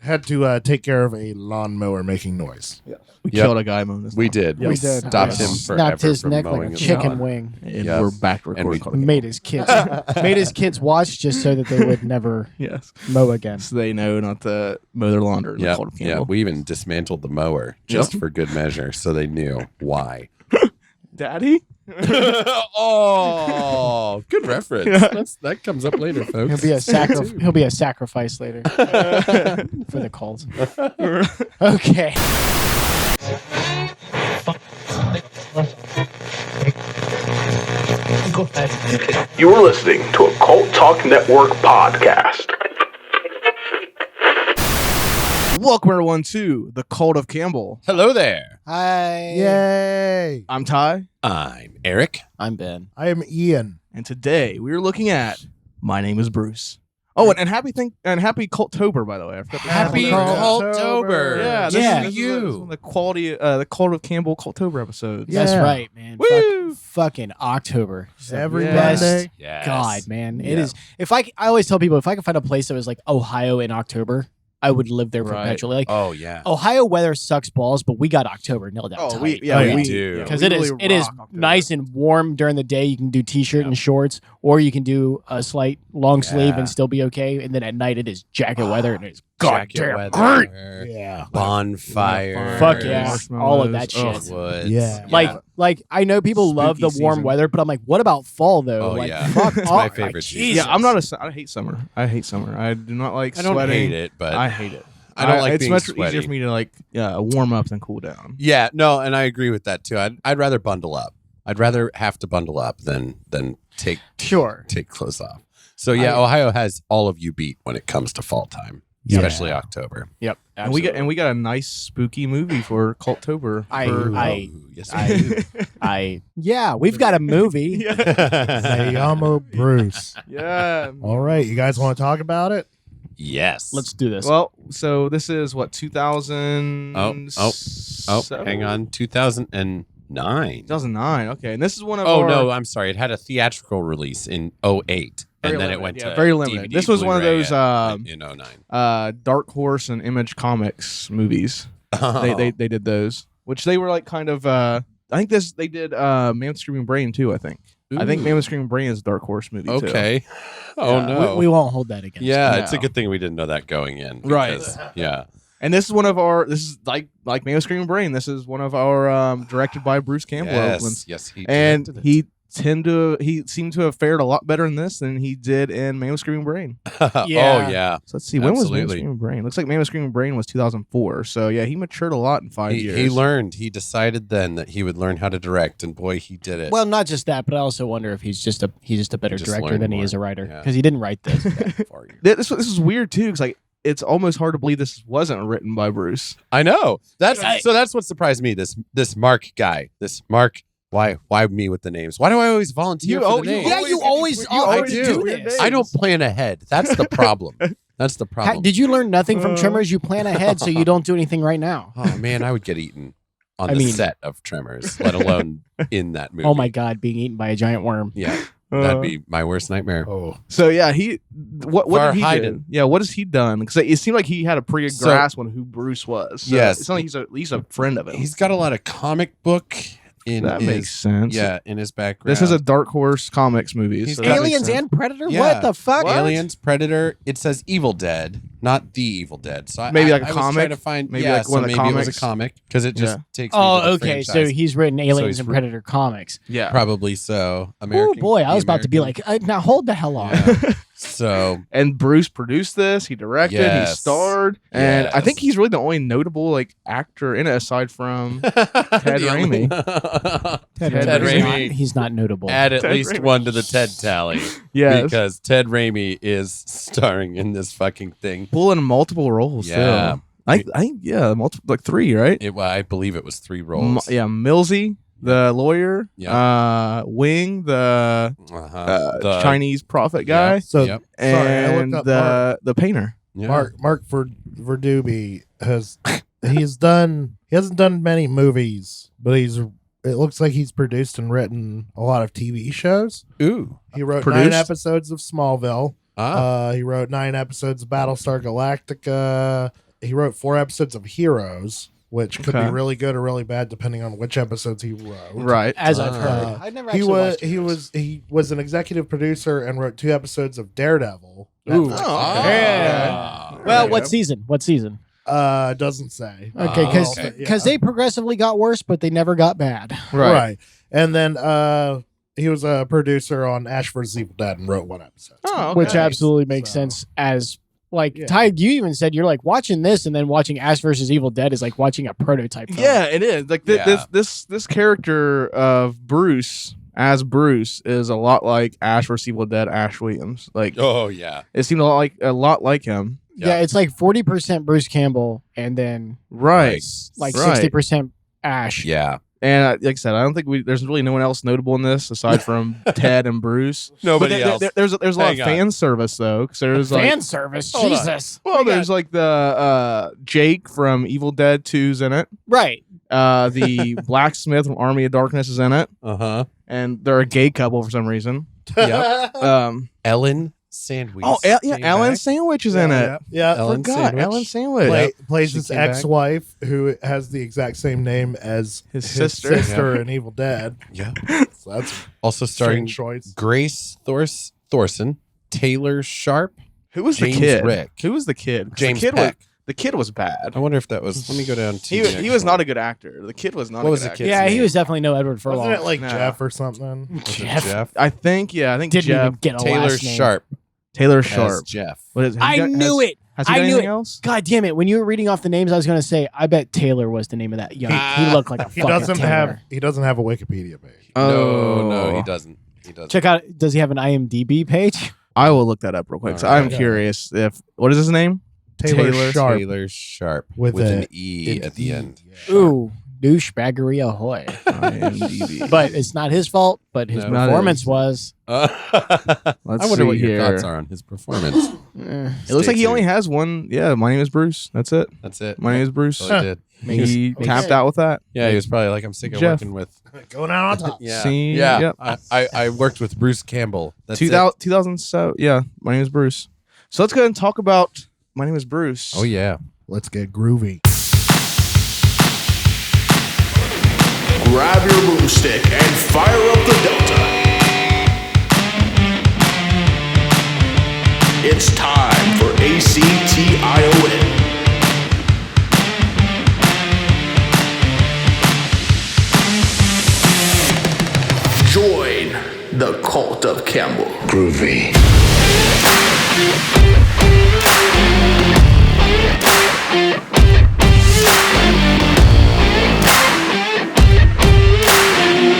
had to take care of a lawnmower making noise. Yeah. We killed a guy mowing this. We did. Yeah. We We did. stopped him forever Snapped his from neck mowing like a his chicken lawn. wing. And Yes. we're back to And recording. Made his kids watch just so that they would never Yes. mow again. So they know not to mow their lawn during the Yeah, cold of yeah. Campbell. We even dismantled the mower just for good measure, so they knew why. Daddy? Oh, good reference. That comes up later, folks. He'll be a sacrifice later for the cult. Okay. You are listening to a Cult Talk Network podcast. Welcome everyone to the Cult of Campbell. Hello there. Hi. Yay! I'm Ty, I'm Eric. I'm Ben. I am Ian. and today we are looking at My Name is Bruce. Oh, and happy Cultober, by the way. I forgot to Happy say that. Cultober. Yeah, Yeah. this is one of the quality, the Cult of Campbell Cultober episodes. Yeah. That's right, man. Woo! Fucking October. Every Yes. Monday. Yes. God, man. It Yeah. is. I always tell people, if I could find a place that was like Ohio in October, I would live there Right. perpetually. Like, Oh, yeah. Ohio weather sucks balls, but we got October nailed down tight. we do. Because we it is really rock October. nice and warm during the day. You can do t-shirt and shorts, or you can do a slight long sleeve and still be okay. And then at night it is jacket weather and it's Jacket goddamn weather. great. Yeah. Bonfire. Fuck yeah. All of that Marshmallows. shit. Woods. Yeah. Like I know people love the Spooky warm season. weather, but I'm like, what about fall though? Oh, like, yeah. fuck It's off. my favorite Like, season. Jesus. Yeah, I hate summer. I hate summer. I do not like I don't sweating. hate it, but I hate it. I don't like it's being much sweaty. easier for me to like warm up than cool down. yeah, no, and I agree with that too. I'd rather bundle up. I'd rather have to bundle up than take clothes off. So yeah, Ohio has all of you beat when it comes to fall time, especially October. Yep. And we got a nice spooky movie for Cultober. Yeah, we've got a movie. Sayamo Bruce. Yeah. All right, you guys want to talk about it? Yes. Let's do this. Well, so this is what 2000. Hang on, 2009. 2009. Okay, and this is one of Oh our, no, I'm sorry. It had a theatrical release in 2008, and then it went to very limited. DVD, This was one of Blu-ray those in 2009. Dark Horse and Image Comics movies. They did those, which they were like kind of. I think they did Man with Screaming Brain too. I think Man with Screaming Brain is a Dark Horse movie too. Okay. Oh Yeah. no. we won't hold that against yeah, you. it's a good thing we didn't know that going in. Right. because- Yeah. And this is one of our. This is like Man with Screaming Brain. This is one of our directed by Bruce Campbell. openings. Yes. He And directed he seemed to have fared a lot better in this than he did in Man with Screaming Brain. it. Yeah. Oh yeah. So let's see, when was Man with Absolutely. Screaming Brain? Looks like Man with Screaming Brain was 2004. So yeah, he matured a lot in 5 years. He learned. He decided then that he would learn how to direct, and boy, he did it. Well, not just that, but I also wonder if he's just a better Just director learned than he more. is a writer Yeah. because he didn't write this. For you. This is weird too, because like it's almost hard to believe this wasn't written by Bruce. I know. That's what surprised me. This Mark guy. This Mark. Why me with the names? Why do I always volunteer for the names? Yeah, you always I do do. this. I don't plan ahead. That's the problem. That's the problem. Did you learn nothing from Tremors? You plan ahead so you don't do anything right now. Oh man, I would get eaten on the set of Tremors, let alone in that movie. Oh my God, being eaten by a giant worm. Yeah, that'd be my worst nightmare. Oh. So yeah, what did he do? Farhaiden. Yeah, what has he done? Because it seemed like he had a pretty good grasp on who Bruce was. So Yes. it's not like he's a friend of him. He's got a lot of comic book in That his, makes sense. Yeah, in his background. This is a Dark Horse Comics movie. He's So that makes Aliens sense. and Predator? Yeah. What the fuck? Aliens, Predator. It says Evil Dead, not the Evil Dead. So Maybe like a I was comic? trying to find Maybe yeah, like one of the maybe it was comics? a comic because it just takes. me to Oh, the okay. So franchise. he's written Aliens he's and Predator comics. Yeah. Probably so. Oh American. boy, I the was about to be American- like, now hold the hell on. Yeah. So And Bruce produced this. He directed. He Yes. starred. And I think Yes. he's really the only notable like actor in it aside from Ted Raimi. Ted Raimi. Raimi. He's not notable. Add at Ted least Raimi. one to the Ted tally. Yes. Because Ted Raimi is starring in this fucking thing. Pulling multiple roles. Yeah. Too. I think multiple like 3, right? I believe it was 3 roles. Millsy, the lawyer. Yeah. Wing, the The Chinese prophet guy, So Yep. sorry, I and looked up the painter. Yeah. Mark Verdubi he hasn't done many movies, but it looks like he's produced and written a lot of TV shows. Ooh. He wrote 9 Produced? episodes of Smallville. Ah. He wrote 9 episodes of Battlestar Galactica. he wrote 4 episodes of Heroes, which could be Okay. really good or really bad depending on which episodes he wrote. Right. As I've heard. I never He actually was watched Heroes. he was an executive producer and wrote 2 episodes of Daredevil. Ooh. Netflix. Yeah. Well, what season? What season? Doesn't say. Okay, because they progressively got worse, but they never got bad. Right. And then he was a producer on Ash vs. Evil Dead and wrote 1 episode. Oh, okay. Which absolutely makes sense as Ty, you even said you're like watching this and then watching Ash versus Evil Dead is like watching a prototype film. Yeah, it is. Like this character of Bruce as Bruce is a lot like Ash vs. Evil Dead Ash Williams. Like Oh yeah. it seemed a lot like him. Yeah, it's like 40% Bruce Campbell and then Right. like Right. 60% Ash. Yeah. And like I said, I don't think there's really no one else notable in this aside from Ted and Bruce. Nobody But else. There's a lot of Hang on. fan service though, because there's like Fan service. Hold on. Jesus. well, there's like the Jake from Evil Dead 2's in it. Right. The blacksmith from Army of Darkness is in it, Uh-huh. and they're a gay couple for some reason. Yep. Um, Ellen Sandwich. yeah, came Ellen back. Sandwich is in it. Yeah. Ellen Forgot Sandwich. Ellen Sandwich. Plays She his came back. ex-wife who has the exact same name as His sister. sister in Evil Dead. Yeah. So that's Also starring strange choice. Grace Thorson, Taylor Sharp. Who was James the kid? Rick. Who was the kid? 'Cause James the kid Peck. the kid was bad. I wonder if that was. Let me go down to. He was not a good actor. The kid was not. What a was good the actor. kid's Yeah, he name? was definitely no Edward Furlong. Wasn't it like No. Jeff or something? Was it Jeff. Jeff? I think Didn't Jeff even get a Taylor last name. Sharp. Taylor As Sharp. Jeff. What is? I knew it. Has he I done knew anything it. else? God damn it! When you were reading off the names, I was going to say, I bet Taylor was the name of that young. He looked like a He fucking doesn't Taylor. have a Wikipedia page. No, he doesn't. He doesn't. Check out. Does he have an IMDb page? I will look that up real quick. So All I'm right. curious if what is his name? Taylor Sharp. Taylor Sharp With with a- an E at the end. Ooh, douchebaggery ahoy! IMDb. But it's not his fault. But his No. Not performance his. was. I Let's wonder what see your here. thoughts are on his performance. It looks like he only has one. Yeah, my name is Bruce. That's it. That's it. My name is Bruce. That's all he did. He Makes- tapped out with that. Yeah, he was probably like, I'm sick of Jeff. working with. Going out on top. Yeah, See, yeah. yep. I worked with Bruce Campbell. That's 2000, 2007. Yeah, my name is Bruce. So let's go ahead and talk about My Name is Bruce. it. Oh yeah. Let's get groovy. Grab your boomstick and fire up the Delta. It's time for ACTION. Join the cult of Campbell. Groovy.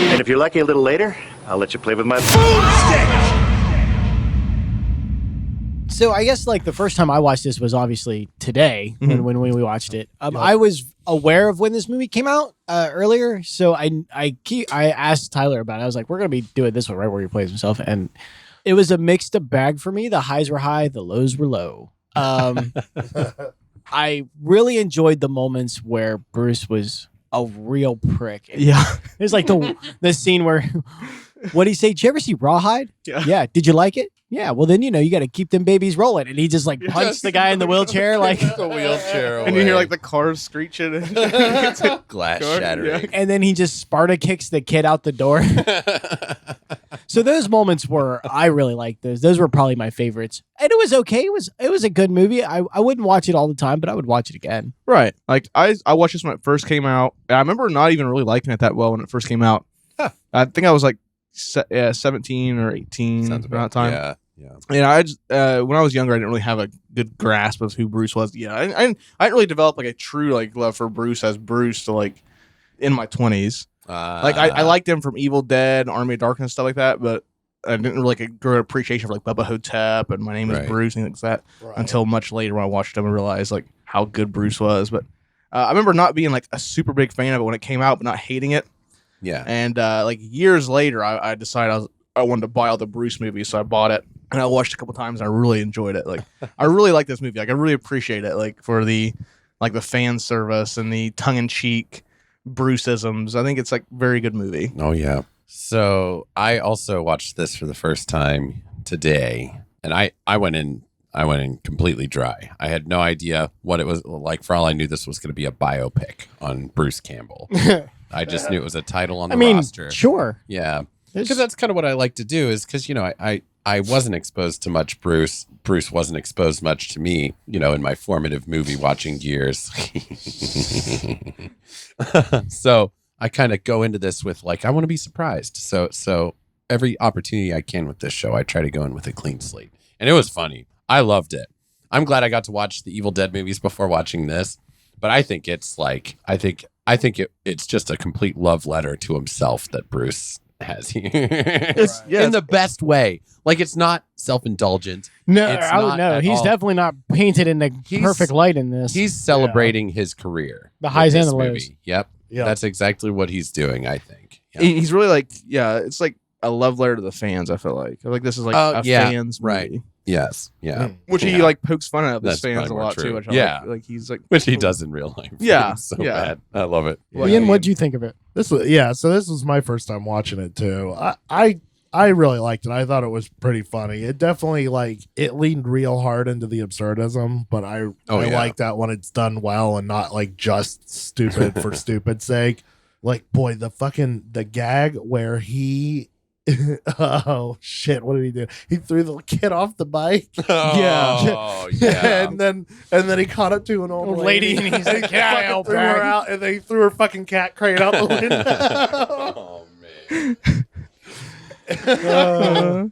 And if you're lucky a little later, I'll let you play with my boomstick. So I guess like the first time I watched this was obviously today when we watched it. I was aware of when this movie came out earlier, so I asked Tyler about it. I was like, "We're gonna be doing this one right where he plays himself," and it was a mixed bag for me. The highs were high, the lows were low. I really enjoyed the moments where Bruce was a real prick. Yeah. It's like the scene where, what did he say? Did you ever see Rawhide? Yeah. Did you like it? Yeah. Well, then, you got to keep them babies rolling. And he just like punched the guy in the wheelchair. Like, The wheelchair away. And you hear like the cars screeching. glass Car- shattering. and then he just Sparta kicks the kid out the door. So those moments were, I really liked those. Those were probably my favorites. And it was okay. It was a good movie. I wouldn't watch it all the time, but I would watch it again. Right. Like I watched this when it first came out. I remember not even really liking it that well when it first came out. I think I was like 17 or 18 Sounds around that time. Yeah. Yeah. And I just when I was younger, I didn't really have a good grasp of who Bruce was. Yeah, I didn't really develop like a true like love for Bruce as Bruce to like in my 20s. Like I liked him from Evil Dead, Army of Darkness, stuff like that, but I didn't really like grow an appreciation for like Bubba Hotep and My Name is Right. Bruce and things like that Right. until much later when I watched him and realized like how good Bruce was. But I remember not being like a super big fan of it when it came out, but not hating it. Yeah. And like years later, I decided I wanted to buy all the Bruce movies, so I bought it and I watched it a couple times and I really enjoyed it. Like I really like this movie. Like I really appreciate it. Like for the fan service and the tongue in cheek Bruceisms. I think it's like a very good movie. Oh yeah. So I also watched this for the first time today, and I went in in completely dry. I had no idea what it was like. For all I knew, this was going to be a biopic on Bruce Campbell. I just knew it was a title on the roster. Sure. Yeah. Because that's kind of what I like to do is because, I wasn't exposed to much Bruce. Bruce wasn't exposed much to me, in my formative movie watching years. So I kind of go into this with I want to be surprised. So every opportunity I can with this show, I try to go in with a clean slate. And it was funny. I loved it. I'm glad I got to watch the Evil Dead movies before watching this. But I think it's it's just a complete love letter to himself that Bruce has here. In the best way. It's not self-indulgent. No, he's definitely not painted in the perfect light in this. He's celebrating his career. The highs and the lows. Yep. That's exactly what he's doing, I think. Yep. He's really it's like a love letter to the fans, I feel like. This is a fans movie. Right. Yes. Yeah. Which he pokes fun at his fans a lot true. too. Which he's which he does in real life. Yeah. So bad. I love it. Ian, what'd you think of it? So this was my first time watching it too. I really liked it. I thought it was pretty funny. It definitely it leaned real hard into the absurdism, but I like that when it's done well and not just stupid for stupid's sake. The gag where he oh shit, what did he do? He threw the kid off the bike. Oh, yeah. and then he caught up to an old lady and he's like, yeah, threw her out, and then he threw her fucking cat crate out the window. Oh man.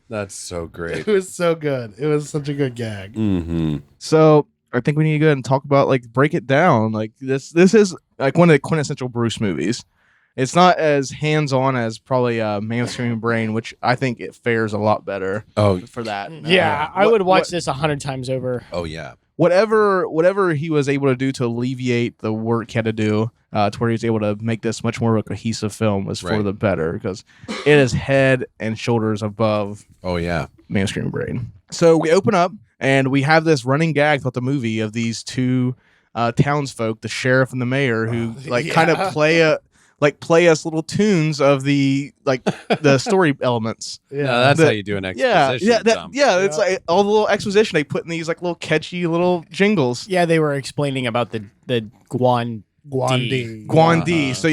That's so great. It was so good. It was such a good gag. Mm-hmm. So I think we need to go ahead and talk about break it down. This is one of the quintessential Bruce movies. It's not as hands-on as probably Man with Screaming Brain, which I think it fares a lot better for that. Yeah, I would watch this 100 times over. Oh, yeah. Whatever he was able to do to alleviate the work he had to do to where he was able to make this much more of a cohesive film was for the better, because it is head and shoulders above Man with Screaming Brain. So we open up, and we have this running gag throughout the movie of these two townsfolk, the sheriff and the mayor, who kind of play us little tunes of the story elements. Yeah, that's how you do an exposition. It's all the little exposition they put in these little catchy little jingles. Yeah, they were explaining about the Guan D. So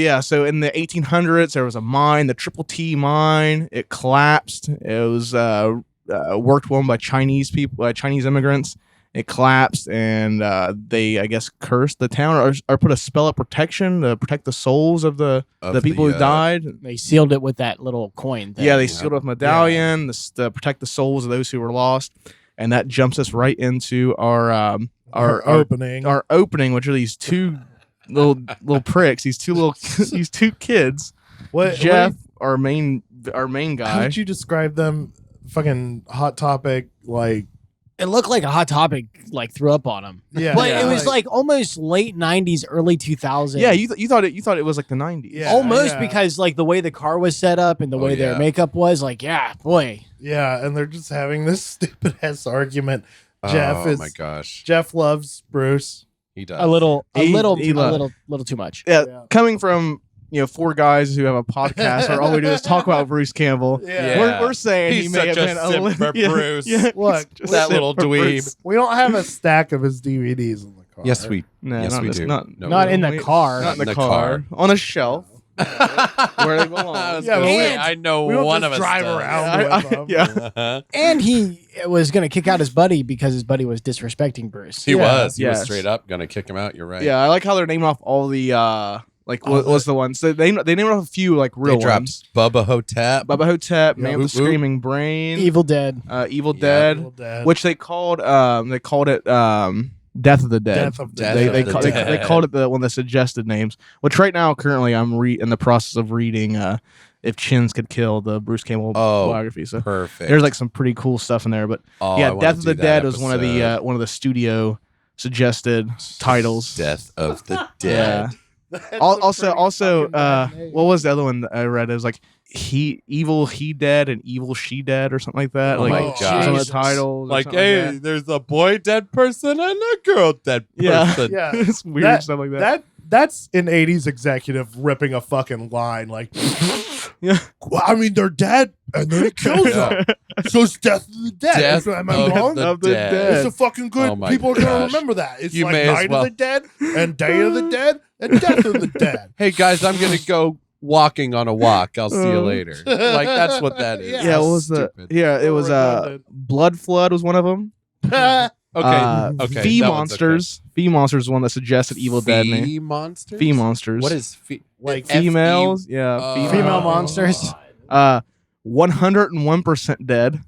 in the 1800s there was a mine, the Triple T mine. It collapsed. It was worked on by Chinese immigrants. It collapsed, and they, I guess, cursed the town or put a spell of protection to protect the souls of the people who died. They sealed it with that little coin thing. Yeah, they sealed it with a medallion to protect the souls of those who were lost. And that jumps us right into our opening. Our opening, which are these two little pricks, these two kids. Jeff, our main guy. How did you describe them? Fucking Hot Topic, It looked like a Hot Topic threw up on him. Yeah, but it was almost late 90s, early 2000s. Yeah, you thought it was the 90s. Yeah, almost because the way the car was set up and the way their makeup was, boy. Yeah, and they're just having this stupid ass argument. My gosh. Jeff loves Bruce. He does a little too much. Yeah, coming from four guys who have a podcast where all we do is talk about Bruce Campbell. Yeah. We're saying he's he may have such been a simp for Bruce. Look, that little dwebe. We don't have a stack of his DVDs in the car. Yes, we do. Not in the car. Not in the car. On a shelf. Where they belong. I know we don't one just of us drive does. around with them. Yeah. And he was going to kick out his buddy because his buddy was disrespecting Bruce. He was Yes. straight up going to kick him out. You're right. Yeah, I like how they're naming off all the what was the ones? So they named off a few real They ones. dropped Bubba Hotep. Bubba Hotep, Yeah, Man with the Screaming Brain, Evil Dead. Evil Dead, Evil Dead. which they called it Death of the Dead. Death of the Death They, Dead. they, of the call, Dead. they called it one of the suggested names. Which right now, currently, I'm in the process of reading If Chins Could Kill, the Bruce Campbell biography. So Perfect. there's some pretty cool stuff in there. But I yeah, wanna Death of do the that Dead was one of episode. the studio suggested titles. Death of the Dead. Also, what was the other one that I read? It was Evil He Dead and Evil She Dead or something like that. Oh my God. Some of the titles. or something Hey, like there's a boy dead person and a girl dead Yeah. person. Yeah. it's weird stuff like that. That's an 80s executive ripping a fucking line Yeah. I mean, they're dead and then he kills them. So it's Death of the Dead. Death Am I of wrong? the Dead. It's a fucking good. Oh my People are gonna gosh. remember that. It's You like may as Night well. of the Dead and Day of the Dead and Death of the Dead. Hey guys, I'm gonna go walking on a walk. I'll see you later. Like that's what that is. Yeah, what was Stupid. it was Redundant. Blood Flood was one of them. Okay. Okay. Fee that one's Monsters. Fee Monsters is one that suggested Evil Dead name. Fee monsters. Fee Monsters. What is fee? Like females? Yeah, Oh. Female monsters. 101% Dead.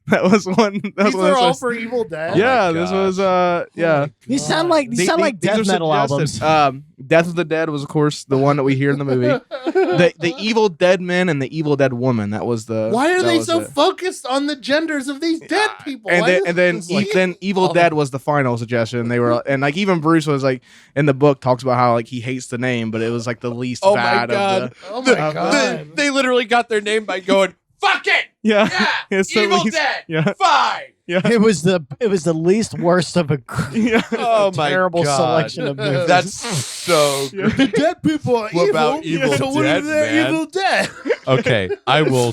That was one. That was These one. are that all was- for Evil Dead. Oh yeah, my this gosh. was yeah. These sound like These death are metal suggested. albums. Death of the Dead was, of course, the one that we hear in the movie. the Evil Dead Men and the Evil Dead Woman. That was the. Why are that they was so it. focused on the genders of these dead people? And Why then, is and then, this like- then Evil Dead was the final suggestion. They were, and like even Bruce was like in the book talks about how like he hates the name, but it was like the least Oh my bad God. of the. oh my god. They literally got their name by going, "Fuck it, Yeah, yeah, It's the Evil least- Dead, Yeah, fine." yeah. It was the least worst of a Yeah. Oh my terrible God. selection of movies. That's so good. The dead people are What evil. about Evil so what Dead, if they're man? Evil Dead? Okay, I will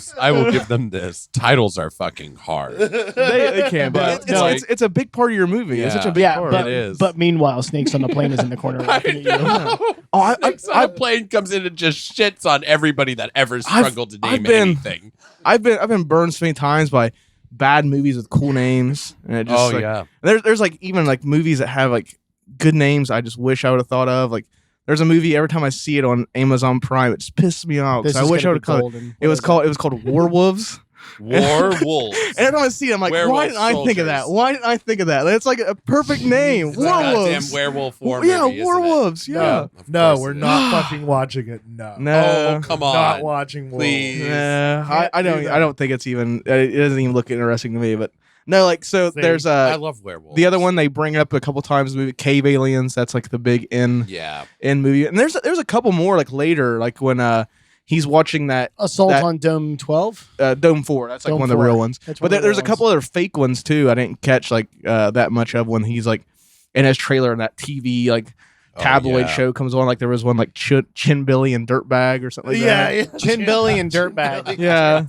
give them this. Titles are fucking hard. They can, but But, it's a big part of your movie. It's Yeah. such a big yeah, part. but, It is. but meanwhile, Snakes on the Plane is in the corner I laughing at you. know. Oh, Snakes on a plane comes in and just shits on everybody that ever struggled to I've name been- anything. I've been burned so many times by bad movies with cool names, and it just Oh like, yeah. there's like even like movies that have like good names. I just wish I would have thought of. Like there's a movie every time I see it on Amazon Prime, it just pisses me off. 'Cause This I is wish I gonna would be have called golden. it. It was called Warwolves. Werewolves. And every time I see it, I'm like, Werewolf why didn't I think of that? soldiers. Why didn't I think of that? It's like a perfect name. It's a goddamn Werewolves. werewolf war Yeah, movie, isn't it? werewolves. Yeah. Of No, course we're it is. not fucking watching it. No. No. Oh, come on. Not watching Please. Wolves. Nah, Can't I do don't. that. I don't think it's even. It doesn't even look interesting to me. But no, like so. See, There's I love werewolves. the other one they bring up a couple times. The movie Cave Aliens. That's like the big in Yeah. movie. And there's a couple more like later, like when he's watching that Assault that- on Dome 12. Dome 4. That's like Dome one of the 4. real ones. That's But one of the there's a real couple other fake ones too. I didn't catch like that much of when he's like in his trailer and that TV like tabloid yeah. show comes on. Like there was one like Chin Billy and Dirtbag or something like Yeah, that. yeah. Chin Billy and Dirtbag. Yeah.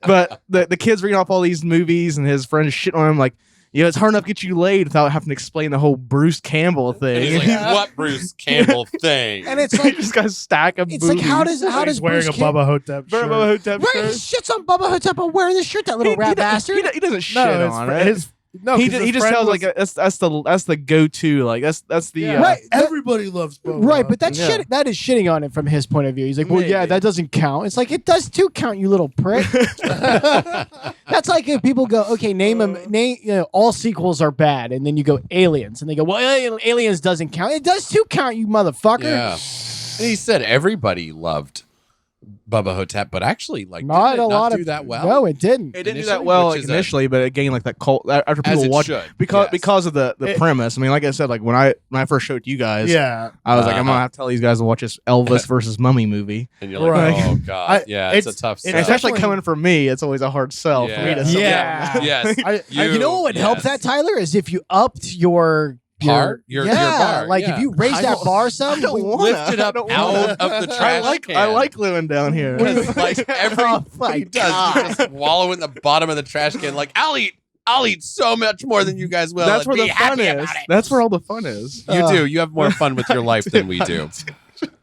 But the kid's reading off all these movies and his friends shitting on him like, it's hard enough to get you laid without having to explain the whole Bruce Campbell And thing. he's like, what Bruce Campbell thing? And it's He like just got a stack of it's like how boobies. does He's wearing Bruce a Bubba Hotep shirt. Bubba Hotep Right, shirt. he shits on Bubba Hotep on wearing this shirt, that little rat bastard. He doesn't shit No, on his, it. his no. he 'cause his just friend tells was- like that's the go to like that's the yeah, Right. Everybody loves Bubba. Right, but that's Yeah. shit. That is shitting on it from his point of view. He's like, well, yeah, Maybe. that doesn't count. It's like it does too count, you little prick. That's like if people go, okay, name all sequels are bad, and then you go Aliens, and they go, well, Aliens doesn't count. It does too count, you motherfucker. Yeah. And he said everybody loved Bubba Hotep, but actually, like, Not didn't a it lot not of do that well. No, it didn't. It didn't do Initially, that well which like, is initially, but it gained like that cult after As people it watch should, because yes. because of the premise. I mean, like I said, like when I first showed you guys, yeah, I was like, I'm Uh-huh. gonna have to tell these guys to watch this Elvis versus Mummy movie, And you're like, Right. oh god, I- yeah, it's a it's- tough it's and sell. especially definitely- coming from me, it's always a hard sell for me to. sell Yeah. that. Yes. You know what would help yes. that, Tyler, is if you upped your Part? Your bar, like yeah. if you raise I that don't- bar I some. don't want Lift it up out of the trash can. I like living down here. Because, like every Oh my he does, he just wallow in the bottom of the trash can. Like I'll eat so much more than you guys will. That's and where be the fun happy is. about it. That's where all the fun is. You do. You have more fun with your life than we do,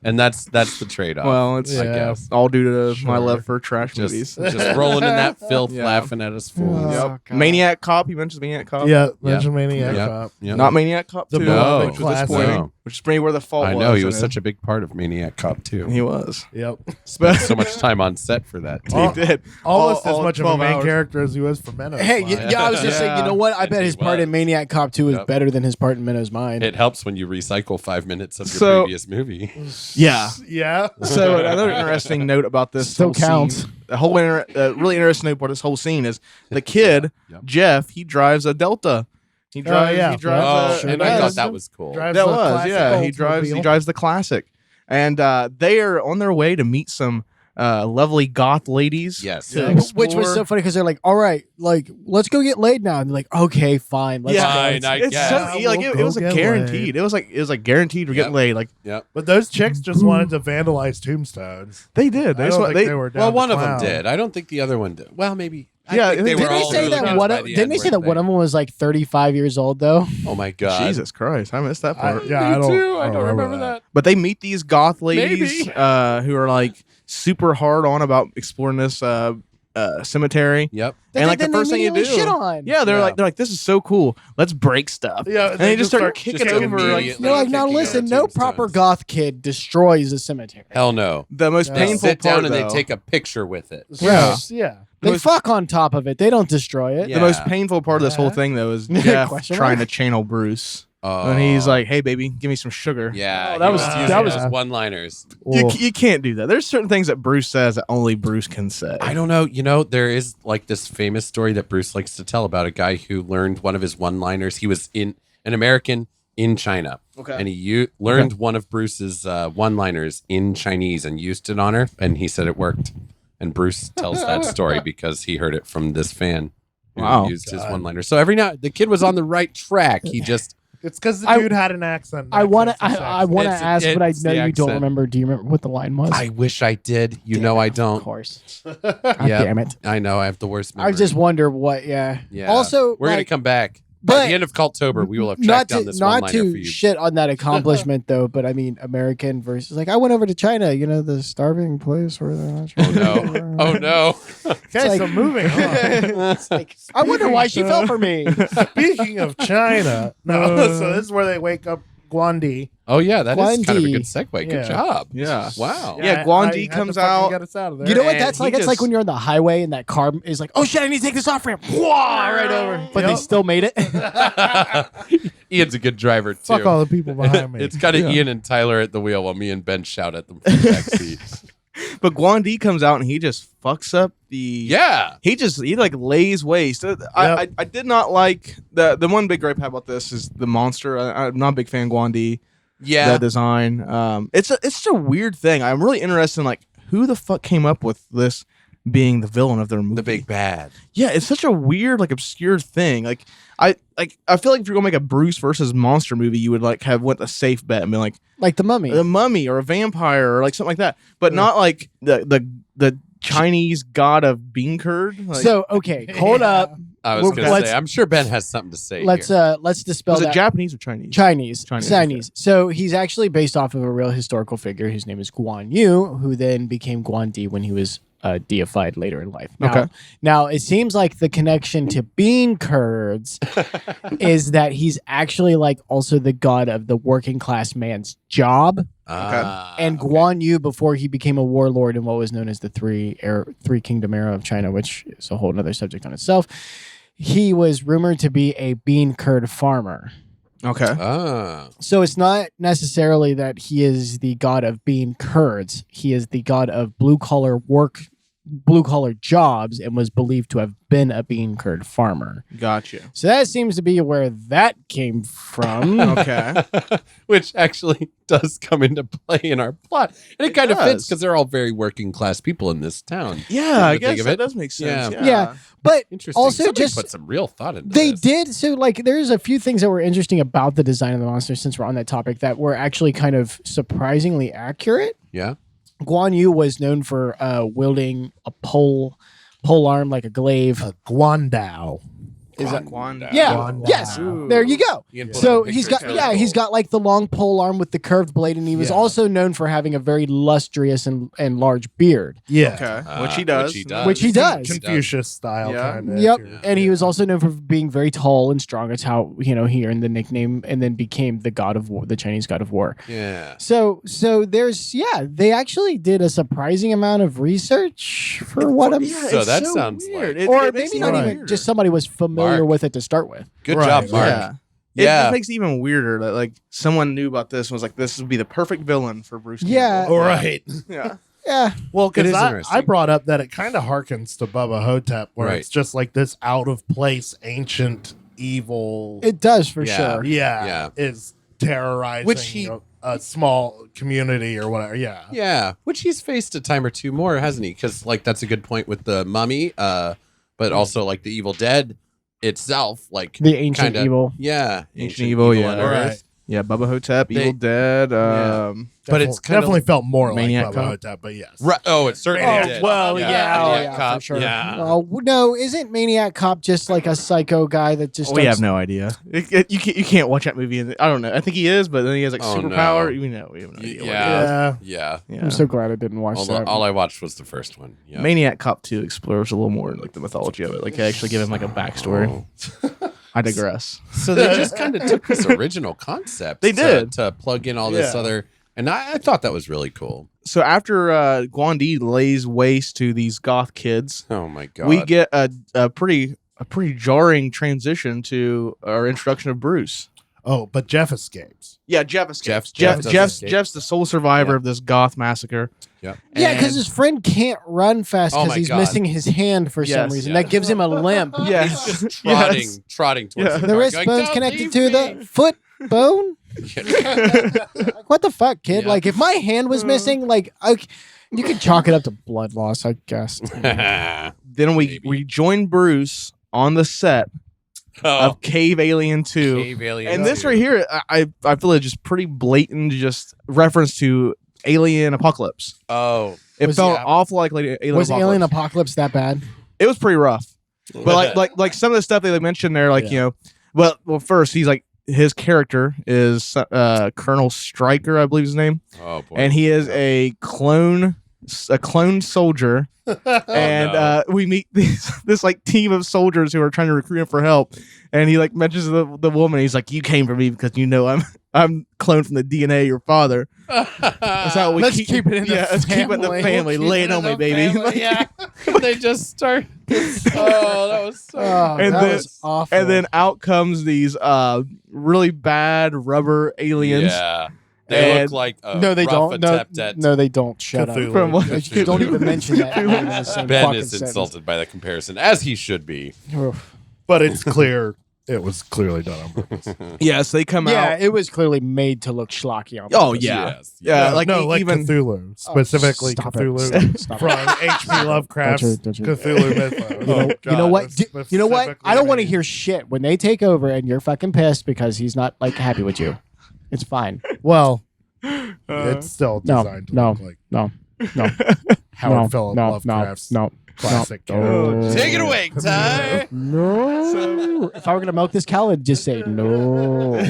and that's the trade off. Well, it's I guess. all due to my Sure. love for trash Just, movies. just rolling in that filth, Yeah. laughing at us fools. Yeah. Yep. Maniac Cop. You mentioned Maniac Cop. yeah. Legend Maniac Yeah. Cop. Yep. Not Maniac Cop The 2. beloved which was classic. disappointing. No. Which is pretty where the fault I was. know he was and such a big part of Maniac Cop too. He was. Yep. But So much time on set for that. Too. he did. Almost as All much of a 12 main hours. character as he was for Menace. Hey, yeah, I was just saying, you know what? I And bet he his part was. in Maniac Cop 2 is Yep. better than his part in Minnows Mine. It helps when you recycle 5 minutes of your So- previous movie. Yeah. yeah. So another interesting note about this Still whole counts. scene, the whole really interesting note about this whole scene is the kid Yep. Jeff. He drives a Delta. He drives. yeah. He drives. Oh, Sure and I does. thought that was cool. Drives that the was classic yeah. He drives. He Oldsmobile. drives the classic, and they are on their way to meet some lovely goth ladies. Yes. to Which was explore. so funny because they're like, all right, like, let's go get laid now. And they're like, okay, fine. Let's Fine, go. I It's guess. so Yeah, it we'll was go like get guaranteed. laid. It was like guaranteed we're getting Yep. laid. Like Yep. But those chicks just wanted to vandalize tombstones. they did. They I just don't wa- think they they were down Well, to one of them clown. did. I don't think the other one did. Well, maybe. Yeah, I think they didn't were Didn't they all say really that good one? by Of, the didn't end, they say that weren't one of them was like 35 years old though? Oh my god. Jesus Christ, I missed that part. Yeah, I don't. I don't remember that. But they meet these goth ladies Maybe. who are like super hard on about exploring this cemetery. Yep. And like the Then they first thing you do, immediately shit on. yeah, they're like, this is so cool. Let's break stuff. Yeah, and they just start kicking just over. Like, immediately They're like, now kicking listen, over no tombstones. proper goth kid destroys a cemetery. Hell no. the most They painful sit down part, and though, they take a picture with it. Yeah. Yeah. They most- fuck on top of it. They don't destroy it. Yeah. the most painful part of this whole Yeah. thing though is Jeff Question trying mark? to channel Bruce. Oh. And he's like, "Hey, baby, give me some sugar." Yeah. Oh, that he was- using that those was- one-liners. You can't do that. There's certain things that Bruce says that only Bruce can say. I don't know. You know, there is like this famous story that Bruce likes to tell about a guy who learned one of his one-liners. He was in an American in China. Okay. And he learned one of Bruce's one-liners in Chinese and used it on her. And he said it worked. And Bruce tells that story because he heard it from this fan who Wow. used his one-liner. So every now the kid was on the right track. He just It's because the I- dude had an accent. I want to. Accent's I want to It's- ask, but I it's know the you don't accent. remember. Do you remember what the line was? I wish I did. You know I Of don't. course. Yeah. Damn it. I know I have the worst memory. I just wonder what. Yeah. Yeah. Also, we're gonna like, come back. but- By the end of Cultober, we will have not tracked down to this not one-liner for to you. shit on that accomplishment though, but I mean American versus like I went over to China, you know, the starving place where they're not. Oh no! Oh no! Okay, like- so moving on. It's like, I wonder why she fell for me. Speaking of China, no, so this is where they wake up Guan Yu. Oh yeah, that is Guan kind of a Yu. good segue. Good Yeah. job. Yeah. Wow. Yeah, I- Guan I Yu had to comes fucking out. Get us out of there. You know what And that's like? he It's like just- when you're on the highway and that car is like, oh shit, I need to take this off ramp. Whoa, right over. But they Yep. still made it. Ian's a good driver too. Fuck all the people behind me. It's kind of Ian and Tyler at the wheel while me and Ben shout at them from the back seat. But Guan Yu comes out and he just fucks up the. Yeah. He like lays waste. I did not like the one big gripe I have about this is the monster. I'm not a big fan of Guan Yu. Yeah. The design. It's just a weird thing. I'm really interested in like who the fuck came up with this being the villain of their movie. The big bad. Yeah, it's such a weird, like obscure thing. Like I feel like if you're gonna make a Bruce versus monster movie, you would like have went a safe bet and be like Like the mummy. the mummy or a vampire or like something like that. But not like the Chinese god of bean curd. Like, So okay, hold up. I was Well, going to let's- say, I'm sure Ben has something to say. Let's here. let's dispel was it that. Japanese or Chinese? Chinese. Chinese, Chinese. So he's actually based off of a real historical figure whose name is Guan Yu, who then became Guan Di when he was deified later in life. Now, Okay. Now, it seems like the connection to bean curds is that he's actually like also the god of the working class man's job. And Guan Yu, before he became a warlord in what was known as the Three Kingdom era of China, which is a whole other subject on itself, he was rumored to be a bean curd farmer. Okay. So it's not necessarily that he is the god of bean curds. He is the god of blue collar jobs, and was believed to have been a bean curd farmer. Gotcha. So that seems to be where that came from. Okay. Which actually does come into play in our plot. And it kind of fits does. because they're all very working class people in this town. Yeah, I Think guess of that it. does make sense. Yeah. Yeah. But Interesting. also Somebody just put some real thought into they this. did. So like there's a few things that were interesting about the design of the monster, since we're on that topic, that were actually kind of surprisingly accurate. Yeah. Guan Yu was known for wielding a pole arm like a glaive. Guandao. Is that Guan? Yeah. Guan Yes. Yu. There you go. You can put So a he's picture got of he's got like the long pole arm with the curved blade, and he was Yeah. also known for having a very lustrous and large beard. Yeah. Okay. Which he does. Which he does. Confucius style Yeah. kind of. Yep. Yeah. And he was also known for being very tall and strong. It's how, he earned the nickname and then became the god of war, the Chinese god of war. Yeah. So there's they actually did a surprising amount of research for what I'm Yeah, So it's that sounds weird. like- or It makes maybe it not even even weirder. just somebody was familiar Mark. with it to start with. Good Right. job, Mark. Yeah. Yeah. It just makes it even weirder that like someone knew about this and was like, this would be the perfect villain for Bruce. Yeah. Campbell. All right. Yeah. Yeah. Well, It because is I interesting. brought up that it kind of harkens to Bubba Hotep, where Right. it's just like this out of place, ancient, evil. It does for Yeah. sure. yeah, Yeah. is terrorizing a small community or whatever. Yeah. Yeah, which he's faced a time or two more, hasn't he? Because like that's a good point with the mummy, but also like the Evil Dead itself, like the ancient evil. Yeah, ancient evil. Yeah, on Earth. Right. Yeah, Bubba Hotep, Evil Dead. But it's kind definitely felt more like Maniac Bubba Cop. Hotep, but yes. Right. Oh, it certainly did. Well, Maniac for Cop. sure. Yeah. Oh no, isn't Maniac Cop just like a psycho guy that just? We have no idea. You can't watch that movie. And I don't know. I think he is, but then he has like superpower. No. We have no idea. Yeah. I'm so glad I didn't watch that. All I watched was the first one. Yep. Maniac Cop 2 explores a little more like the mythology of it. Like they actually give him like a backstory. I digress. So they just kind of took this original concept. They did to plug in all this other, and I thought that was really cool. So after Guan Yu lays waste to these goth kids, Oh my god, we get a pretty jarring transition to our introduction of Bruce. Oh, but Jeff escapes. Yeah, Jeff escapes. Jeff Jeff's the sole survivor of this goth massacre. Yep. Yeah, because his friend can't run fast Oh because my he's God. missing his hand for some Yes. reason. Yeah. That gives him a limp. Yes. trotting towards Yeah. the The car, wrist going, bone's "Don't connected leave to me." the foot bone. Like, what the fuck, kid? Yeah. Like, if my hand was missing, like, you could chalk it up to blood loss, I guess. Then we join Bruce on the set Oh, of Cave Alien 2. Cave Alien And this 2. right here, I feel it's just pretty blatant, just reference to Alien Apocalypse. Oh, It Was- felt yeah. awful like Alien Was Apocalypse. Alien Apocalypse that bad? It was pretty rough. But like some of the stuff they mentioned there, like well, first he's like his character is Colonel Stryker, I believe his name, Oh boy. and he is a clone soldier. And we meet this like team of soldiers who are trying to recruit him for help, and he like mentions the woman. He's like, "You came for me because you know I'm cloned from the DNA of your father." That's how we Let's keep it in the let's keep it in the family. family. Lay it on me, baby. Like- Yeah. They just start. Oh, that was so. And that then- was awful. And then out comes these really bad rubber aliens. Yeah. They And- look like a no, they rough don't. No, attempt at. no, they don't. Shut Cthulhu. up. From what? Cthulhu. Don't even mention that. in the same Ben fucking is sentence. insulted by the comparison, as he should be. Oof. But it's clear it was clearly done on purpose. Yes, they come Yeah, out. it was clearly made to look schlocky. On Oh purpose. yeah, Yes. yeah. No, Like no, like even Cthulhu, specifically stop Cthulhu it. Stop from it. H.P. Lovecraft's Don't you- Cthulhu mythos. You know what? You know what? I don't want to hear shit when they take over and you're fucking pissed because he's not like happy with you. It's fine. Well, it's still No, designed to no, look like no, no, Howard no, Phillips no, Lovecraft's no, classic. no. Take it away, Ty. No. If I were gonna milk this cow, I'd just say no.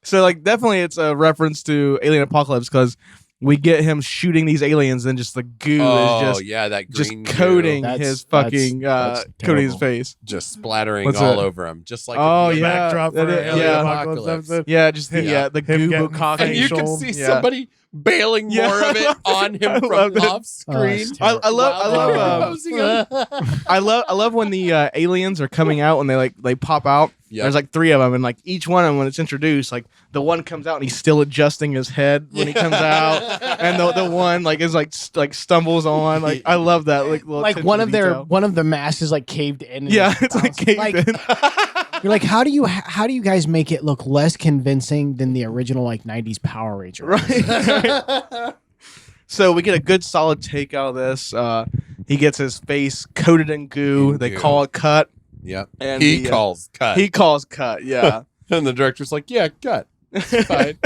so like definitely it's a reference to Alien Apocalypse because we get him shooting these aliens and just the goo Oh is just yeah, that just green coating goo his That's- fucking that's coating his terrible. face. just splattering What's all that? over him, just like Oh, a The yeah. backdrop for That is- Alien yeah. Apocalypse episode. Yeah, just the Yeah. the Him goo getting bukkake. And you can facial. see Yeah. somebody bailing Yeah. more of it on him I from love it. off screen. it's I love Posing him. I love when the aliens are coming out and they pop out. Yep. There's like 3 of them, and like each one of them when it's introduced, like the one comes out and he's still adjusting his head when he comes out, and the one like is like stumbles on. Like I love that. Like little Like attention one to of their detail. one of the masks like caved in. and Yeah, it's it's like caved Like- in. You're like, how do you guys make it look less convincing than the original like '90s Power Ranger? Right. So we get a good solid take out of this. He gets his face coated in goo. In They goo. call it cut. Yep. And he the, calls cut. He calls cut. Yeah. and the director's like, yeah, cut. It's fine.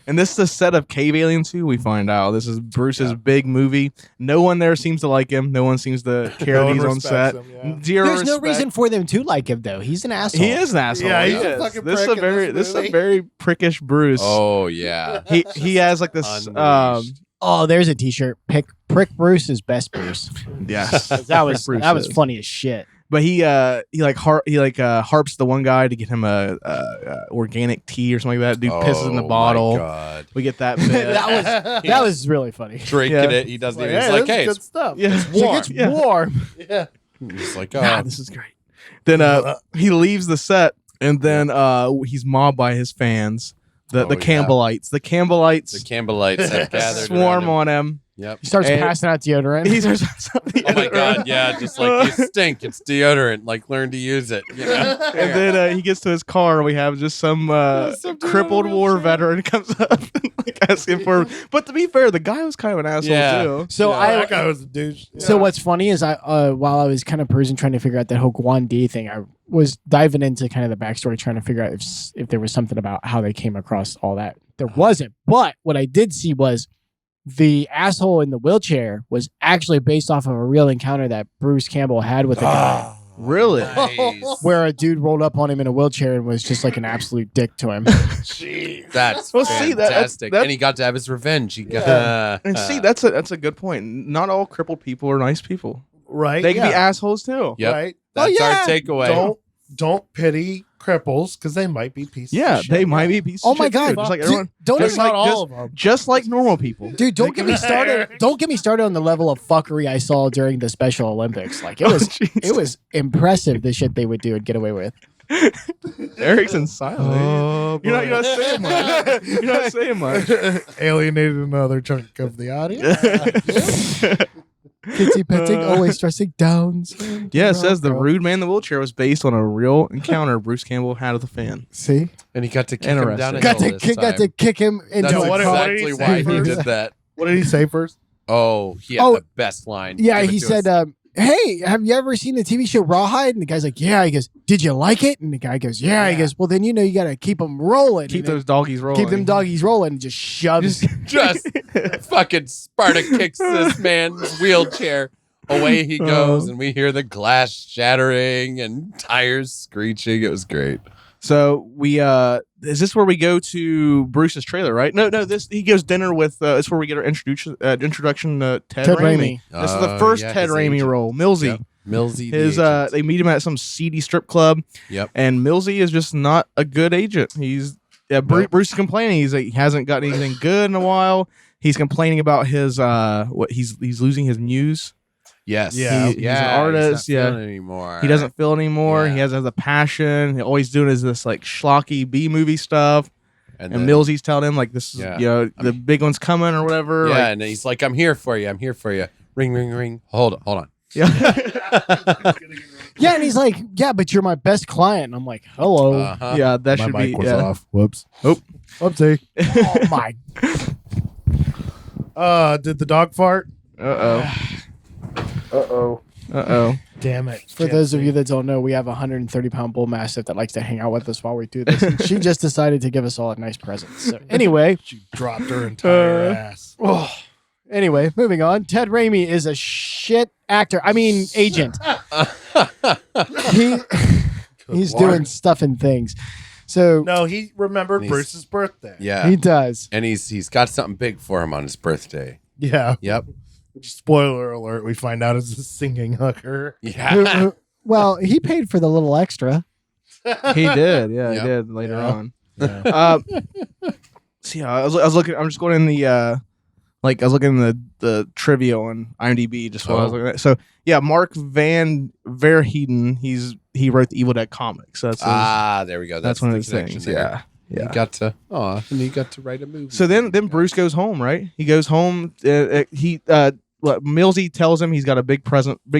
And this is the set of Cave Alien 2, we find out. This is Bruce's big movie. No one there seems to like him. No one seems to care No that one he's on respects set. him, yeah. Zero There's no respect. reason for them to like him though. He's an asshole. He is an asshole. Yeah, he's He a is. fucking This is prick a in very this this is a movie. very prickish Bruce. Oh yeah. He has like this Unleashed. Oh, there's a T-shirt. Prick Bruce is best Bruce. yes. That was Bruce that was is. funny as shit. But he harps the one guy to get him a organic tea or something like that. Dude pisses in the Oh, bottle. My God. We get that bit. that was really funny. Drinking Yeah. it. He doesn't even. He's Hey, like, this is hey, good it's stuff. Yeah. It's warm. It's warm. Yeah. He's like, Ah, oh, this is great. Then he leaves the set, and then he's mobbed by his fans, the Oh, yeah. Campbellites. The Campbellites the Campbellites have gathered swarm around on him, Yep. He starts And- passing out deodorant. He's Oh my god, yeah, just like you stink. It's deodorant. Like learn to use it. You know? And then he gets to his car, and we have just some crippled war veteran comes up and like asking for. But to be fair, the guy was kind of an asshole too. So that guy was a douche. So what's funny is while I was kind of perusing trying to figure out that whole Guan Yu thing, I was diving into kind of the backstory, trying to figure out if there was something about how they came across all that. There wasn't, but what I did see was the asshole in the wheelchair was actually based off of a real encounter that Bruce Campbell had with a guy. Really? Nice. Where a dude rolled up on him in a wheelchair and was just like an absolute dick to him. That's Well, see, fantastic. that- And he got to have his revenge. He got, And see, that's a good point. Not all crippled people are nice people. Right? They can be assholes too. Yep. Right? That's our takeaway. Don't pity cripples because they might be pieces Yeah, of shit. they might be pieces. Oh of my shit, too. God. Just like Dude, everyone. don't just even- like not just, all of them. just like normal people. Dude, don't get me started. Don't get me started on the level of fuckery I saw during the Special Olympics. Like it was, it was impressive the shit they would do and get away with. Eric's in silence. Oh, You're not saying much. You're not saying much. Alienated another chunk of the audience. Kitsy petting, always stressing down. Yeah, it says the rude man in the wheelchair was based on a real encounter Bruce Campbell had with a fan. See, And he got to kick him down a got hill to got to kick him into That's the what- car. what did exactly he why say he first? did that. What did he say first? Oh, he had Oh, the best line. Yeah, Give it he to said, us. "Hey, have you ever seen the TV show Rawhide?" And the guy's like, "Yeah." He goes, "Did you like it?" And the guy goes, "Yeah." He goes, "Well, then you know you got to keep them rolling. Keep And then those doggies rolling. keep them doggies rolling." And just shoves. just fucking Sparta kicks this man's wheelchair. Away he goes, and we hear the glass shattering and tires screeching. It was great. So we is this where we go to Bruce's trailer, right? No, this he goes dinner with it's where we get our introduction to Ted Raimi. This is the first Ted his Raimi agent. role. Millsy. Yep. Millsy. the His agent. they meet him at some seedy strip club. Yep. And Millsy is just not a good agent. He's Bruce is complaining. He's like, he hasn't got anything good in a while. He's complaining about his what he's losing his muse. Yes. Yeah. He's an artist. He's not Yeah. feeling anymore. He doesn't feel anymore. Yeah. He has a passion. All he's doing is this like schlocky B movie stuff. And then- Millsy's telling him like this is Yeah. the big one's coming or whatever. Yeah, Like, and he's like, "I'm here for you. I'm here for you." Ring, ring, ring. Hold on. yeah. Yeah, and he's like, "Yeah, but you're my best client." And I'm like, "Hello." Uh-huh. Yeah, that My should mic be was yeah. off. Whoops. Oh. Whoopsie. Oh my! Did the dog fart? Uh oh. Damn it. For those of you that don't know, we have a 130-pound bull mastiff that likes to hang out with us while we do this. And she just decided to give us all a nice present. So anyway, She dropped her entire ass. anyway, moving on. Ted Raimi is a shit actor. I mean, agent. He's doing stuff and things. So No, he remembered He's- Bruce's birthday. Yeah. he does. And he's got something big for him on his birthday. Yeah. Yep. Spoiler alert, we find out it's a singing hooker. Yeah. Well, he paid for the little extra. He did. Yeah, Yep. he did later Yeah. on. Yeah. So yeah, I was looking. I'm just going in the I was looking in the trivia on IMDb just while I was looking at it. So yeah, Mark Van Verheiden. He wrote the Evil Dead comics. So that's There we go. that's one of the his connection things. there. Yeah. You got to and you got to write a movie. So then Bruce goes home, right? He goes home. Millsy tells him he's got a big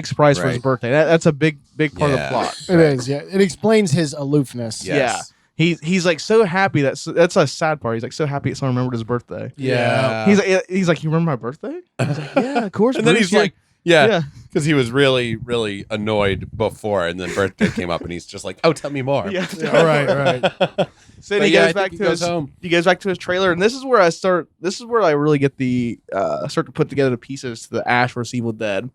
surprise for his Right. birthday. That's a big part of the Yeah. plot. It is. Yeah, it explains his aloofness. Yes. He's like so happy that's a sad part. He's like so happy that someone remembered his birthday. Yeah. He's like, you remember my birthday? I was like, yeah, of course. And then Bruce. he's like, yeah, Yeah. because he was really, really annoyed before, and then birthday came up, and he's just like, "Oh, tell me more." yeah. All right. So then But he yeah, goes I back think he to goes his home. he goes back to his trailer, and this is where I really get the start to put together the pieces to the Ash vs Evil Dead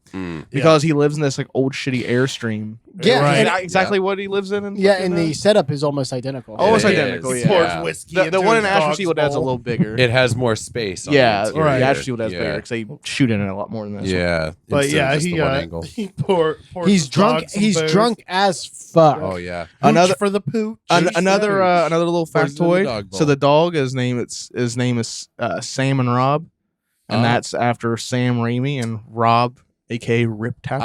because he lives in this like old shitty Airstream. Yeah, Right. And exactly what he lives in. Yeah, and the setup is almost identical. almost It identical. is. Yeah. Pours whiskey The into one in his Ash vs dog's Evil Dead's a bowl. little bigger. It has more space. On yeah, the interior. the Ash vs Evil Dead's Yeah. bigger because they shoot in it a lot more than this. Yeah, But instead yeah, of just the one angle. he pours He's his drunk. dog some He's booze. drunk as fuck. Oh yeah, Another- Hooch for the pooch. Another little Pours it in the factoid. dog bowl. So the dog, his name is Sam and Rob, and Oh. that's after Sam Raimi and Rob, aka Rip Tapper.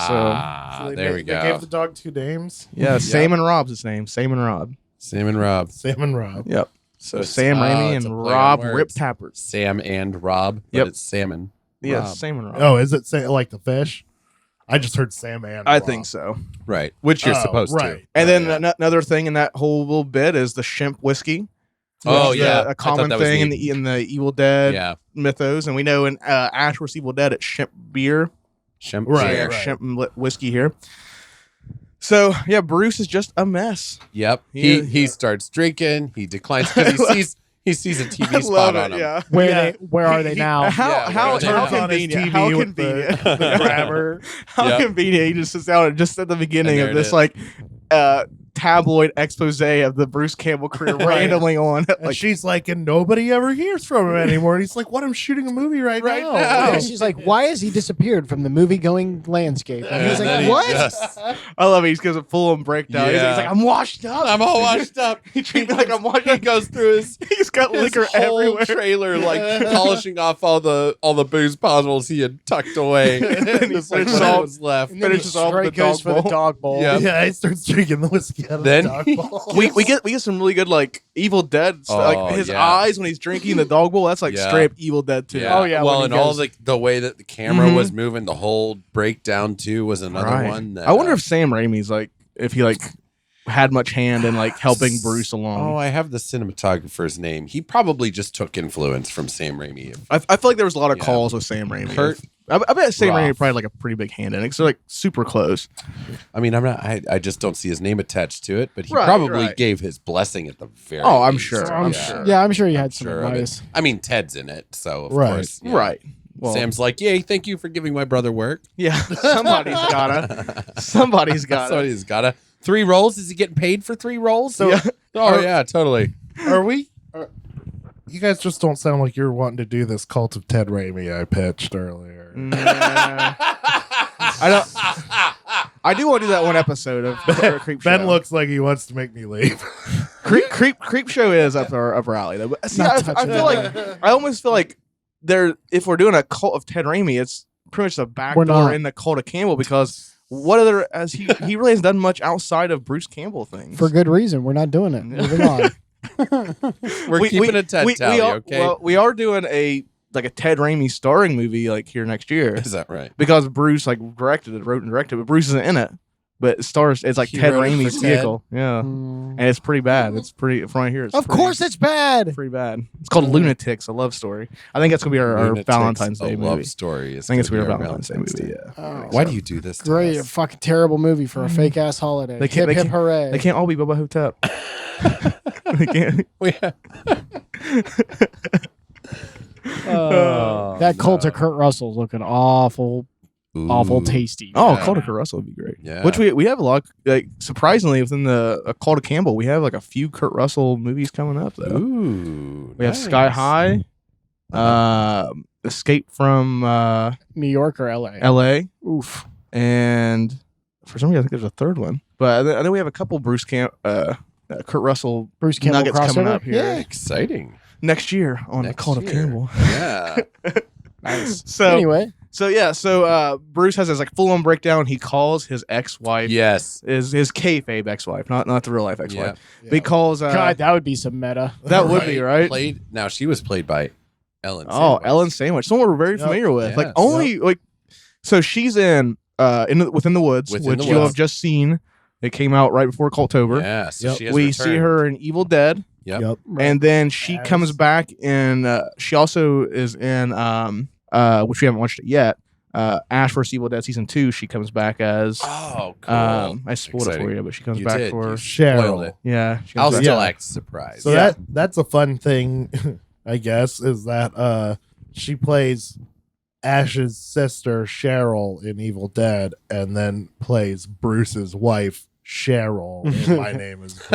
So there we They go. gave the dog two names. Yeah, Sam and Rob's his name. Sam and Rob. Sam and Rob. Sam and Rob. Yep. So Sam Raimi it's a and play on Rob words. Rip Tappert. Sam and Rob, but Yep. it's salmon. Yeah, Rob. Sam and Rob. Oh, is it like the fish? I just heard Sam and I Rob. think so. Right, which you're Oh, supposed right. to. And then another thing in that whole little bit is the shrimp whiskey. Oh, which is yeah. a I common thought that was thing in neat. the Evil Dead Yeah, mythos, and we know in Ash vs Evil Dead it's shrimp beer, shrimp. Right, yeah, right. shrimp whiskey here. So yeah, Bruce is just a mess. Yep. He- He starts drinking. He declines because he sees a TV I spot love on it. him. Yeah. Where are they now? How Yeah, how where how are they now? convenient? How with convenient? the grabber. How Yep. convenient. He just sits down and just at the beginning And there of it this is. like tabloid expose of the Bruce Campbell career Right. randomly on. And Like, she's like, and nobody ever hears from him anymore. And he's like, what? I'm shooting a movie right now. Yeah, she's like, why has he disappeared from the movie-going landscape? And he's And like, then he what? just- I love it. He goes a full on breakdown. He's Yeah. like, I'm washed up. I'm all washed up. He treats me like I'm washed He up. goes through his He's got liquor whole everywhere. trailer, like polishing off all the booze bottles he had tucked away. And then he Just like finishes what off- was left. And then he Finishes off straight the goes dog for the bowl. dog bowl. Yeah. Yeah, he starts drinking the whiskey out of Then the dog he- bowl. We get some really good like Evil Dead stuff. Oh, Like his yeah. eyes when he's drinking the dog bowl. That's like Yeah. straight up Evil Dead too. Oh, yeah, Well, when and he all goes- the way that the camera Mhm. was moving, the whole breakdown too was another Right. one. That, I wonder if Sam Raimi's like if he like had much hand in like helping Bruce Oh, along. I have the cinematographer's name. He probably just took influence from Sam Raimi. I feel like there was a lot of Yeah. calls with Sam Raimi. Kurt I bet Sam Raimi Roth. probably had, like a pretty big hand in it. So like super close. I mean, I just don't see his name attached to it, but he Right, probably right. gave his blessing at the very. Oh, I'm least. sure. I'm Yeah. sure. Yeah, I'm sure you had some Sure of it. advice. I mean, Ted's in it, so of Right. course, yeah. Right. Well, Sam's like, "Yay, thank you for giving my brother work." yeah. Somebody's gotta. Somebody's gotta. Somebody's gotta. 3 rolls? Is he getting paid for 3 rolls? So- Yeah. Oh yeah, totally. Are we? You guys just don't sound like you're wanting to do this Cult of Ted Raimi I pitched earlier. Nah. I don't. I do want to do that one episode of Creep Show. Ben looks like he wants to make me leave. Creep Show is up our alley though. But see, I feel like I almost feel like if we're doing a Cult of Ted Raimi, it's pretty much the back We're door not. in the Cult of Campbell because what other as he really hasn't done much outside of Bruce Campbell things. For good reason. We're not doing it. Moving on. We're keeping a Ted tally, are, okay? Well, we are doing a Ted Raimi starring movie like here next year Is that right? because Bruce like wrote and directed, but Bruce isn't in it. But it stars. It's like He Ted wrote it for Raimi's Ted? vehicle. Yeah, and it's pretty bad. It's pretty from right here. It's Of pretty- course it's bad. pretty bad. It's called Lunatics, a love story. I think that's gonna be our Lunatics, Valentine's a Day love movie. story. I think it's gonna be our Valentine's Day movie. Yeah. Oh, Why do you do this? To great. A us? fucking terrible movie for a fake ass holiday. They can't- hip they hip hooray. They can't all be Bubba Hotep. They can't. That cult of Kurt Russell's looking awful Ooh. tasty. Oh, Yeah. Cult of Russell would be great. Yeah. Which we have a lot. Like surprisingly, within the Cult of Campbell, we have like a few Kurt Russell movies coming up though. Ooh, We have nice. Sky High, Escape from New York or LA? L.A. Oof. and for some reason I think there's a third one. But I think we have a couple Kurt Russell Bruce Campbell nuggets crossover. coming up here Yeah. Exciting. next year on the Next Cult of year. Campbell. Yeah. Nice. So Anyway, So Bruce has this like full on breakdown. He calls his ex-wife, Yes. his kayfabe ex-wife, not the real life ex-wife. Yeah. But he calls God, that would be some meta. that would be right. Played. Now she was played by Ellen. Oh, Sandwich. Ellen Sandwich, someone we're very Yep. familiar with. Like Yes. only like, so she's in Within the Woods, Within which the you'll Woods. have just seen. It came out right before Cultober. Yeah. So Yep. she has We see returned. her in Evil Dead, Yep. and then she As- comes back in. She also is in which we haven't watched it yet. Ash vs Evil Dead season 2. She comes back as. Oh, cool. I spoiled it Exciting. for you, but she comes You back did. for You Cheryl. spoiled it. yeah. She I'll comes back. still Yeah. act surprised. So that's a fun thing, I guess, is that she plays Ash's sister Cheryl in Evil Dead, and then plays Bruce's wife Cheryl in My Name Is Bruce.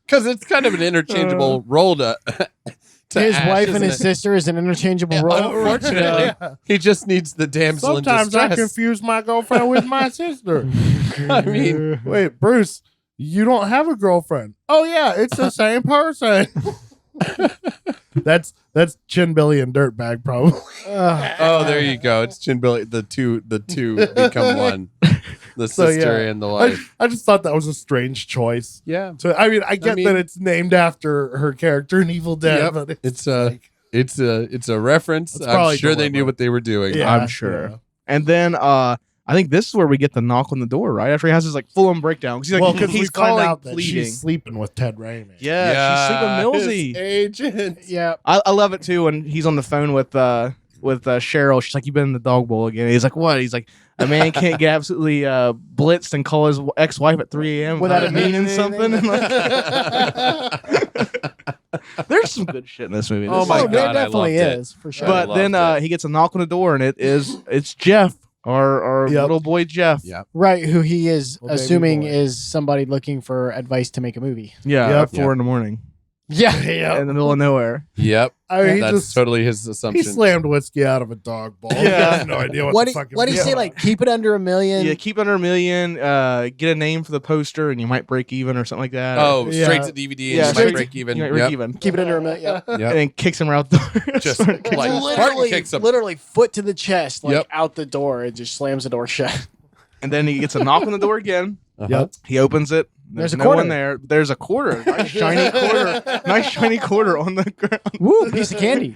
Because it's kind of an interchangeable role to His Ash, wife and isn't his it? sister is an interchangeable Yeah, role. unfortunately, he just needs the damsel Sometimes in I distress. confuse my girlfriend with my sister. I mean, Wait, Bruce, you don't have a girlfriend? Oh yeah, it's the same person. That's Chin Billy and Dirtbag probably. oh, there you go. It's Chin Billy. The two become one. the sister and the wife. I just thought that was a strange choice. Yeah. So I mean, I get that it's named after her character in Evil Dead, but it's a reference. I'm sure they knew what they were doing. Yeah, I'm sure. Yeah. And then I think this is where we get the knock on the door, right? After he has his like full-on breakdown. Because he's calling out that she's sleeping with Ted Raimi. Yeah, she's sleeping with Millsy. Agent. Yeah. I love it too when he's on the phone with Cheryl. She's like, "You've been in the dog bowl again." He's like, "What?" He's like, "A man can't get absolutely blitzed and call his ex-wife at 3 a.m. without it meaning something." There's some good shit in this movie. Oh my god, there definitely is for sure. But then he gets a knock on the door, and it's Jeff, our little boy Jeff. Yeah, right. Who he is assuming is somebody looking for advice to make a movie. Yeah, at 4 a.m. Yeah, in the middle of nowhere. Yep. I mean, that's totally his assumption. He slammed whiskey out of a dog bowl. Yeah. He has no idea what the fuck. What did he say? Like, keep it under $1 million. Yeah, keep it under $1 million. Get a name for the poster, and you might break even or something like that. Oh, straight to DVD. Yeah, and you might break even. You might break even. Keep it under $1 million. Yeah. And then kicks him right out the door. Just like Spartan kicks him. Literally foot to the chest, like out the door, and just slams the door shut. And then he gets a knock on the door again. Yep. He opens it. There's a no quarter one there. There's a quarter. Nice shiny quarter. Nice shiny quarter on the ground. Woo, piece of candy.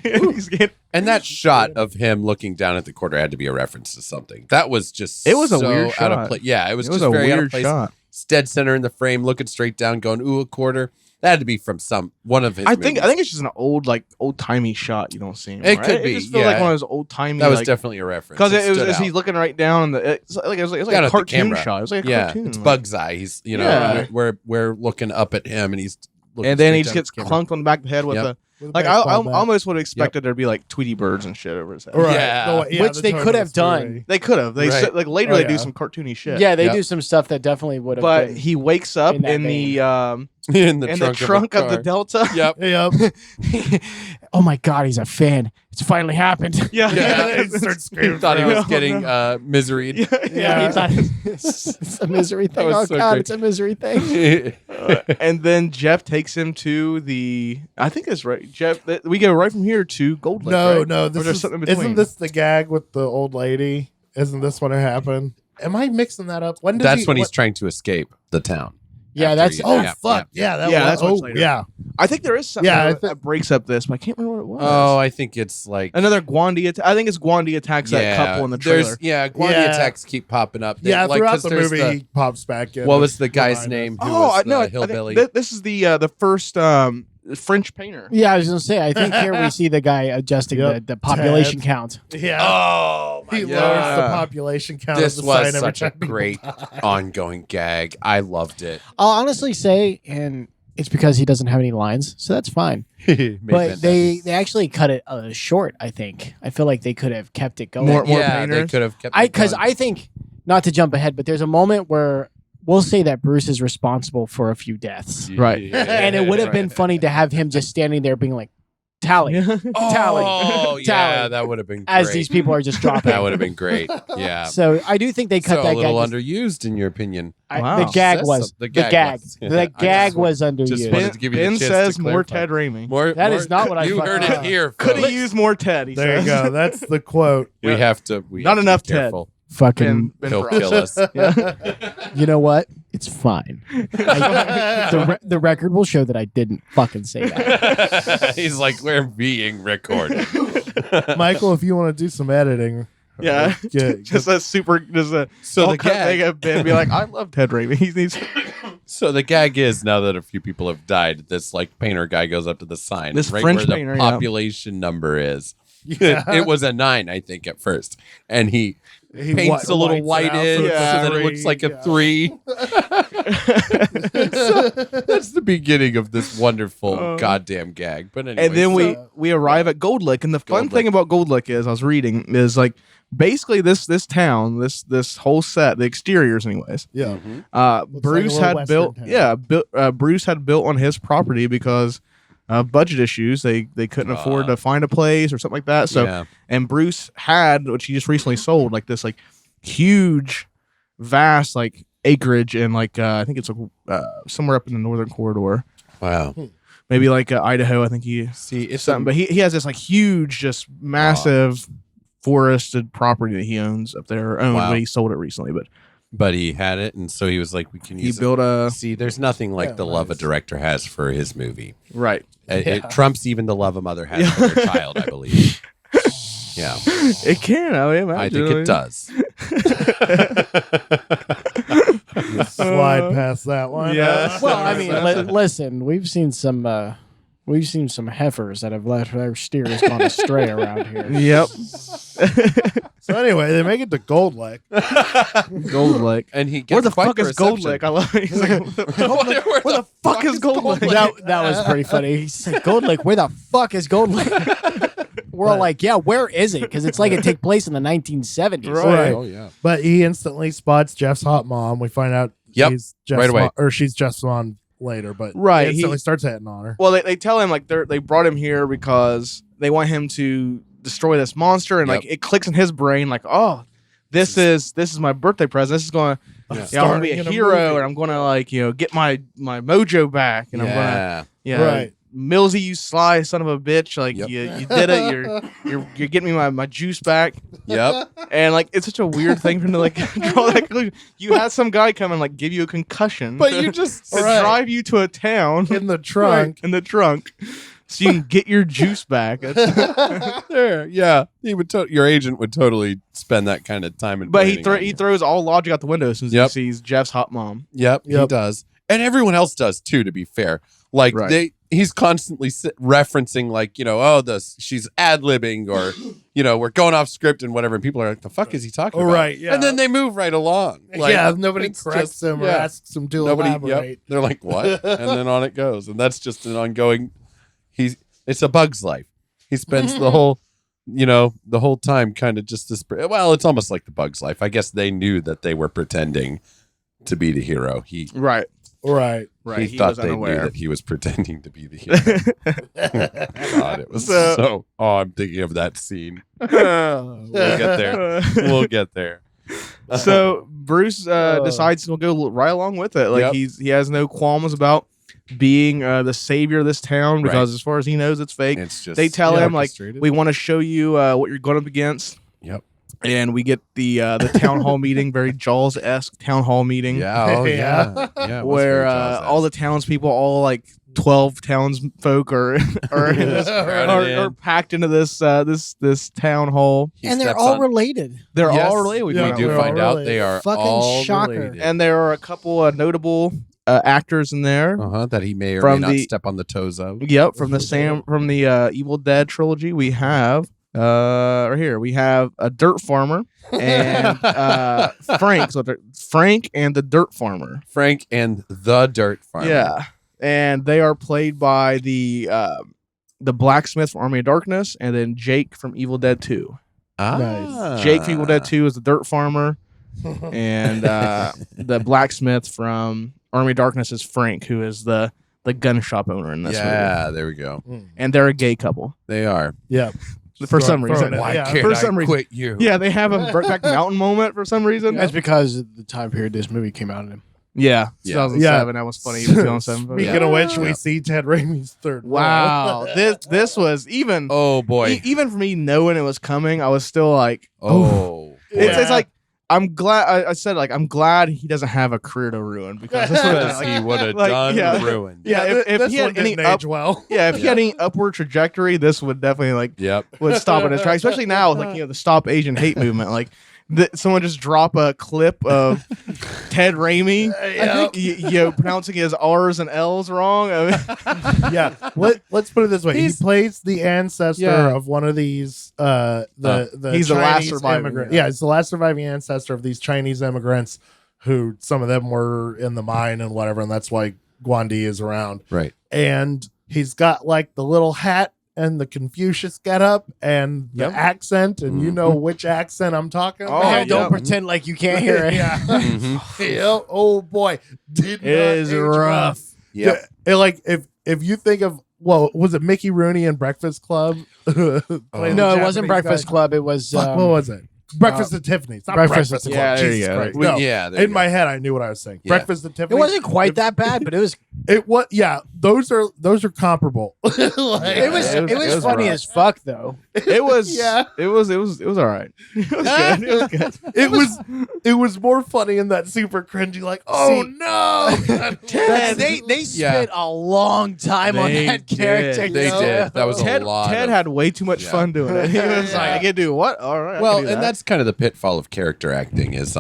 And that shot of him looking down at the quarter had to be a reference to something. That was just a weird out shot. of place. Yeah, it was just a very weird out of place. shot. It's dead center in the frame, looking straight down, going, ooh, a quarter. That had to be from one of his movies. I think it's just an old timey shot you don't see anymore. It could be. It just feels like one of those old timey. That was definitely a reference. Because it was he's looking right down, and it was like a cartoon shot. It was like a cartoon. It's Bug's Eye. He's we're looking up at him, and he's looking and then he straight just down gets clunked on the back of the head with a. Like I almost would have expected there to be like Tweety birds and shit over his head. Right. Which they could have done. They could have. They later they do some cartoony shit. Yeah, they do some stuff that definitely would have. But he wakes up in the trunk of the Delta. Yep. Oh my god, he's a fan. It's finally happened. Yeah. He starts screaming. He thought he was getting miseried. Yeah. He thought it's a misery thing. Oh god, great. It's a misery thing. And then Jeff takes him to I think it's right. Jeff, we go right from here to Gold Lake. No. Isn't this the gag with the old lady? Isn't this when it happened? Am I mixing that up? That's when he's trying to escape the town. Yeah, that's fuck. Yeah, that's much later. Yeah. I think there is something that breaks up this, but I can't remember what it was. Oh, I think it's like another Guan Yu. I think it's Guan Yu attacks that couple in the trailer. Guan Yu attacks keep popping up. Throughout the movie, he pops back in. What was the guy's name? Who was the hillbilly? This is the first French painter. Yeah, I was gonna say. I think here we see the guy adjusting the population count. Yeah. Oh my he lowers the population count. This of the was sign such a great ongoing gag. I loved it. I'll honestly say, and it's because he doesn't have any lines, so that's fine. But they actually cut it short. I think. I feel like they could have kept it going. More painters. They could have kept. Because I think, not to jump ahead, but there's a moment where we'll say that Bruce is responsible for a few deaths, right? And it would have been funny to have him just standing there being like, "Tally, tally." Oh, yeah, that would have been great. As these people are just dropping. That would have been great. Yeah. So I do think they cut that a little gag. underused, in your opinion. The gag was the gag. The gag was underused. Just wanted to give you Ben the chance says to more clarify. Ted Raimi. That is not what I You fucking heard it here. Could have folks. used more Ted. He There says. you go. That's the quote. We have to. Not enough be Ted. careful. Fucking. He'll kill us. You know what? It's fine. The record will show that I didn't fucking say that. He's like, we're being recorded. Michael, if you want to do some editing. Yeah. Just the gag of Ben be like, I love Ted Raimi. He needs. So the gag is, now that a few people have died, this like painter guy goes up to the sign. This right French where the painter, population number is. Yeah. It was a 9, I think, at first. And he paints a little white in so that it looks like a 3. So that's the beginning of this wonderful goddamn gag. But anyway, And then we arrive at Gold Lick, and the fun thing about Gold Lick is, I was reading, is like basically this town, this whole set, the exteriors, anyways. Yeah. Bruce had built. town. Yeah, Bruce had built on his property because. Budget issues. They couldn't afford to find a place or something like that. So, and Bruce had, which he just recently sold, like this like huge, vast like acreage in like I think it's somewhere up in the northern corridor. wow. Maybe like Idaho. I think it's something. But he has this like huge, just massive forested property that he owns up there. But he sold it recently. But but he had it, and so he was like, "We can use." He built a See, there's nothing like the love a director has for his movie. right. It trumps even the love a mother has for her child, I believe. Yeah, It can. I think it does. Slide past that one. Yeah. Well, I mean, listen, we've seen some heifers that have let their steers gone astray around here. Yep. So anyway, they make it to Gold Lake. Gold Lake. And he gets Where the quite fuck is Gold Lake? I love it. He's like, where the fuck is Gold Lake? That was pretty funny. He said, "Gold Lake, where the fuck is Gold Lake?" We're all like, "Yeah, where is it?" Because it's like it take place in the 1970s. Right. Oh yeah. But he instantly spots Jeff's hot mom. We find out he's Jeff's right away. mom, or she's Jeff's mom later. But Right, he instantly starts hitting on her. Well, they tell him like they brought him here because they want him to destroy this monster, and like it clicks in his brain like, oh, this is my birthday present. This is going to I'm gonna be a hero, and I'm gonna like get my mojo back, and I'm gonna right. Millsy, you sly son of a bitch, like you did it. You're getting me my juice back. Yep. And like it's such a weird thing for him to like draw that conclusion. You had some guy come and like give you a concussion, But you just to drive you to a town In the trunk. in the trunk, so you can get your juice back. there. Yeah. He would. Your agent would totally spend that kind of time. But he throws all logic out the window as soon as he sees Jeff's hot mom. Yep. He does, and everyone else does too. To be fair, like he's constantly referencing like she's ad-libbing or we're going off script and whatever, and people are like, the fuck is he talking about? Right, yeah. And then they move right along. Like, nobody corrects him or asks him to elaborate. They're like, what? And then on it goes, and that's just an ongoing. It's a Bug's life. He spends the whole time kind of just this. Well, it's almost like the Bug's life. I guess they knew that they were pretending to be the hero. Right. He thought they knew that he was pretending to be the hero. God, it was so. Oh, I'm thinking of that scene. We'll get there. We'll get there. So Bruce decides to go right along with it. Like he has no qualms about being the savior of this town because as far as he knows, it's fake. It's just they tell him like, we want to show you what you're going up against. Yep. And we get the town hall meeting, very Jaws-esque town hall meeting. Yeah, where all the townspeople, all like 12 townsfolk are packed into this town hall, and they're all related. They're all related. We do find out they are fucking all shocker. related. And there are a couple of notable actors in there. That he may or may not step on the toes of. Yep, from the Evil Dead trilogy, we have. Right here we have a dirt farmer and Frank. So Frank and the dirt farmer. Frank and the dirt farmer. Yeah, and they are played by the blacksmith from Army of Darkness, and then Jake from Evil Dead 2. Nice. Jake from Evil Dead 2 is the dirt farmer, and the blacksmith from Army of Darkness is Frank, who is the gun shop owner in this movie. Yeah, there we go. And they're a gay couple. They are. Yeah. For some reason. Why can't I quit you? Yeah, they have a Brokeback Mountain moment for some reason. That's because of the time period this movie came out in. Yeah, 2007. That was funny. 2007. Speaking of which, we see Ted Raimi's third. Wow, this was even. Oh boy! Even for me knowing it was coming, I was still like, oh. It's like I'm glad. I said like I'm glad he doesn't have a career to ruin because this he would have done ruined. Yeah, if he had any if he had any upward trajectory, this would definitely would stop in his tracks. Especially now, with like the Stop Asian Hate movement, like. Someone just drop a clip of Ted Raimi, pronouncing his R's and L's wrong. Yeah, let's put it this way: he plays the ancestor of one of these. He's the last surviving immigrant. Yeah, he's the last surviving ancestor of these Chinese immigrants, who some of them were in the mine and whatever, and that's why Guan Yu is around. Right, and he's got like the little hat and the Confucius getup and the accent, and you know which accent I'm talking about. Don't pretend like you can't hear it. Oh boy, it is rough. Yeah, like if you think of was it Mickey Rooney in Breakfast Club? No, it wasn't Breakfast Club. It was what was it? Breakfast at Tiffany's. Not Breakfast at Club. Yeah, there you Jesus go. Christ. No, in my head, I knew what I was saying. Breakfast at Tiffany's. It wasn't quite that bad, but it was It was those are comparable. It was funny rough. as fuck though. It was it was all right. It was good. It was good. It was more funny in that super cringy no. They spent a long time on They that did. character. They did. That was a lot. Ted had way too much fun doing it. He was like, I can do what? All right. Well, I can do and that. that's kind of the pitfall of character acting is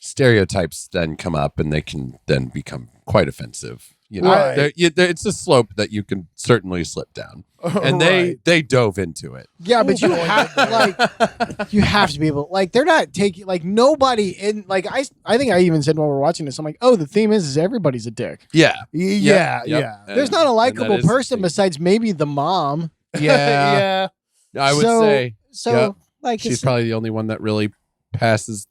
stereotypes then come up and they can then become quite offensive. You know, Right. It's a slope that you can certainly slip down, and they dove into it. Yeah, but you have you have to be able they're not taking nobody in I think I even said while we're watching this, I'm like, oh, the theme is everybody's a dick. Yeah, Yeah. There's not a likable is the person thing. besides maybe the mom. Yeah, I would say so. she's probably the only one that really passes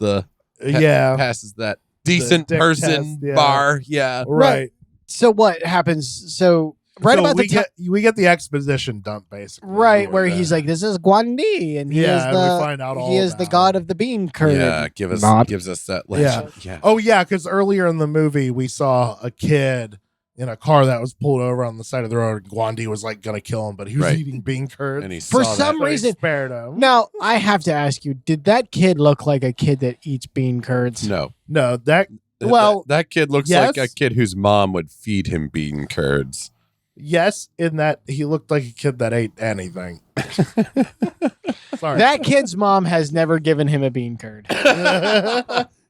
passes that decent dick person test, yeah. bar. Yeah, Right. So what happens? So right about we the time. we get the exposition dump basically. Right, where he's like, "This is Guan Yu, and he is and the we find out all he is the about god it. of the bean curd." yeah. Gives us that legend. Yeah. Oh yeah, because earlier in the movie we saw a kid in a car that was pulled over on the side of the road. Guan Yu was gonna kill him, but he was Right. eating bean curd. And he For saw some So he reason- spared him. Now I have to ask you: did that kid look like a kid that eats bean curds? no. No, that well, that kid looks yes. like a kid whose mom would feed him bean curds. yes, in that he looked like a kid that ate anything. Sorry. That kid's mom has never given him a bean curd.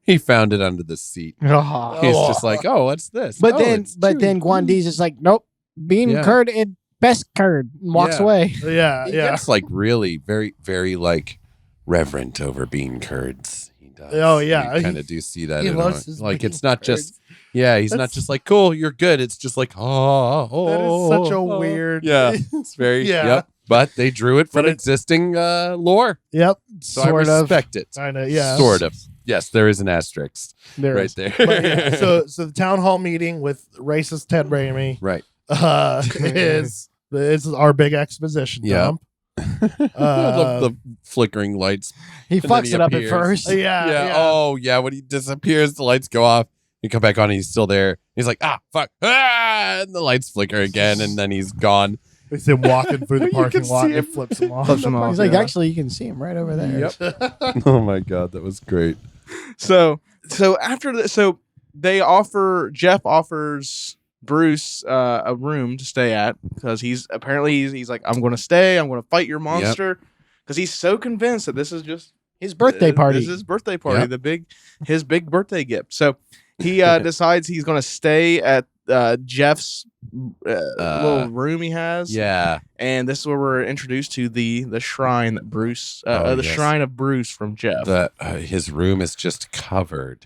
He found it under the seat. He's just like, oh, what's this? But Oh, then it's Guan Yu's just like, nope, bean Yeah. curd and best curd, and walks Yeah. away. yeah, He yeah. gets like really very, very like reverent over bean curds. He does. Oh, yeah. You kind of do see that. He in loves him. his Like bean it's not curds. just he's not That's- just like cool, you're good. It's just like That is such a weird. Yeah, it's very Yeah. Yep. But they drew it from But it- existing lore, Yep. so Sort I of. respect it. I know. Yeah. Sort of. Yes, there is an asterisk There right is. there. But yeah, so the town hall meeting with racist Ted Raimi right. is our big exposition Yeah. dump. I love the flickering lights. He then fucks he it up at appears. first. Yeah. Oh, yeah. When he disappears, the lights go off. You come back on, and he's still there. He's like, fuck. And the lights flicker again, and then he's gone. It's him walking through the You parking can lot see and it him. flips him off. Flips him off, He's like, yeah. actually, you can see him right over there. Oh, my God. That was great. So after Jeff offers Bruce a room to stay at because he's like, I'm going to stay. I'm going to fight your monster because he's so convinced that this is just His birthday party. This is his birthday party. Yep. His big birthday gift. So he decides he's going to stay at Jeff's little room he has. Yeah. And this is where we're introduced to the shrine that Bruce, Oh, the yes. shrine of Bruce from Jeff. His room is just covered.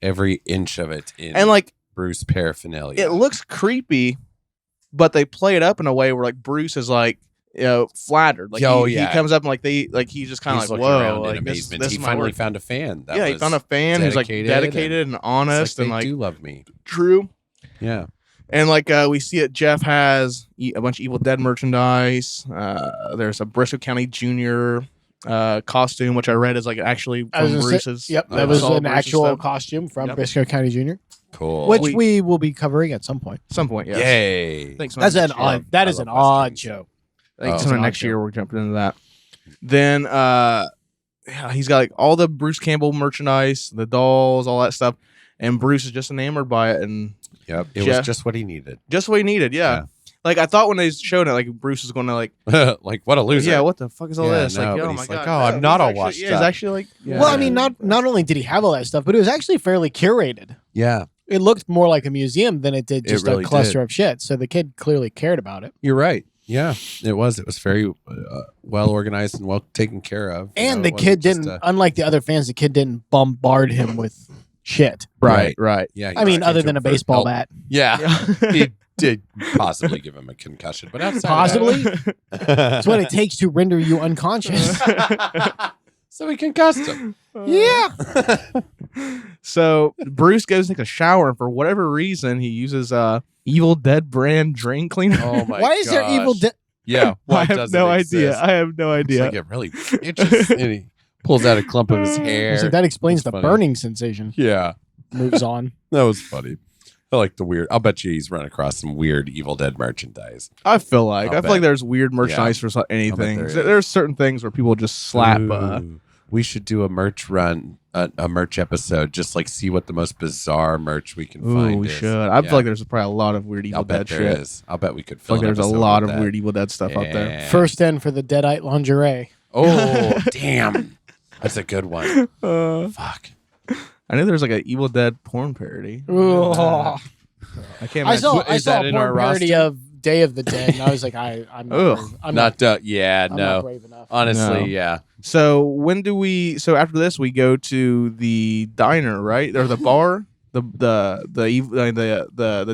Every inch of it in And like, Bruce paraphernalia. it looks creepy, but they play it up in a way where like Bruce is like, flattered. Like he comes up and he's just kind of He's like, looking whoa, around like in this amazement. He is my finally work. found a fan. That He was found a fan who's like dedicated dedicated and honest they and like do love me. true. Yeah. And like we see it, Jeff has a bunch of Evil Dead merchandise. There's a Briscoe County Jr. Costume, which I read is like actually I was from gonna say- Bruce's. Yep, Oh, that was all an Bruce's actual stuff. costume from Yep. Briscoe County Jr., Cool. which we will be covering at some point. At some point, yes. Yay. Thanks. That's an next year. odd. That is I an love odd Westerns. show. I think Oh. sometime next year we're jumping into that. Then he's got like all the Bruce Campbell merchandise, the dolls, all that stuff, and Bruce is just enamored by it and Yep. It Jeff- was just what he needed. just what he needed. Yeah. Like I thought when they showed it, like Bruce was going to like, Like, what a loser. yeah, what the fuck is all Yeah, this? no, Like, but oh he's my like, god, oh, I'm no, not he's all actually- washed yeah, He's up. actually like, yeah. Well, I mean, not only did he have all that stuff, but it was actually fairly curated. Yeah. It looked more like a museum than it did It just really a cluster did. of shit. So the kid clearly cared about it. You're right. Yeah. It was. It was very well organized and well taken care of. You And know, the it kid wasn't just didn't, unlike the other fans, the kid didn't bombard him with shit. right. Yeah. I mean, he other came than to a him for baseball help. bat. Yeah. He did possibly give him a concussion, but outside Possibly? of That's what it takes to render you unconscious. that, so he concussed him. Yeah. So Bruce goes to take a shower, and for whatever reason, he uses Evil Dead brand drain cleaner. Oh my! Why is there evil? gosh. Yeah, why I have doesn't no it idea. exist? I have no It's idea. like it really itches, and he pulls out a clump of his hair. So that explains It's the funny. burning sensation. Yeah, Moves on. that was funny. like the weird. I'll bet you he's run across some weird Evil Dead merchandise. I feel like I'll bet. there's weird merchandise for anything. There's certain things where people just slap. We should do a merch run, a merch episode, just like see what the most bizarre merch we can find. We is. should. I feel like there's probably a lot of weird Evil Dead shit. There is. I'll bet we could. Like there's a lot of weird Evil Dead stuff out there. First in for the Deadite lingerie. Oh damn, that's a good one. Fuck. I knew there was like an Evil Dead porn parody. I can't. I saw Is a that in our porn parody roster? of Day of the Dead, and I was like, I'm not brave enough. Honestly, No. yeah. So when do we? So after this, we go to the diner, right, or the bar, the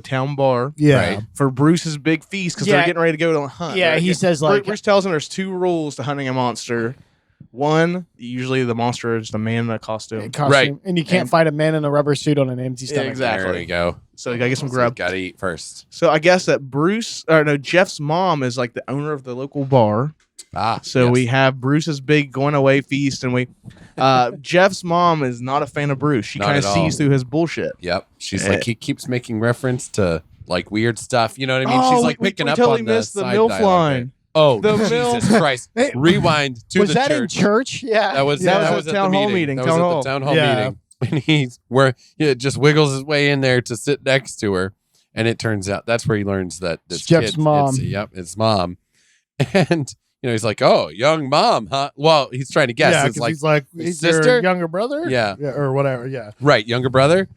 town bar, Yeah. for Bruce's big feast because they're getting ready to go on a hunt. Yeah, right? he says like Bruce tells him there's 2 rules to hunting a monster. One, usually the monster is just a man in a costume. Right. And you can't fight a man in a rubber suit on an empty stomach. Exactly. There we go. So you gotta get some grub. Got to eat first. So I guess that Jeff's mom is like the owner of the local bar. So we have Bruce's big going away feast, and Jeff's mom is not a fan of Bruce. She kind of sees through his bullshit. Yep. She's like, he keeps making reference to like weird stuff. You know what I mean? Oh, She's like we picking up totally on the missed the side MILF dialogue line. there. Oh, The Jesus MILF. Christ. Rewind to Was the that church. in church? Yeah. That was at at the town the hall meeting. That Town was hall. at the town hall Yeah. meeting. And he's where he just wiggles his way in there to sit next to her. And it turns out that's where he learns that this It's Jeff's kid, mom. It's mom. And he's like, oh, young mom, huh? Well, he's trying to guess. Yeah, It's 'cause like, he's like, his he's your sister? younger brother? Yeah. Or whatever, yeah. Right, younger brother,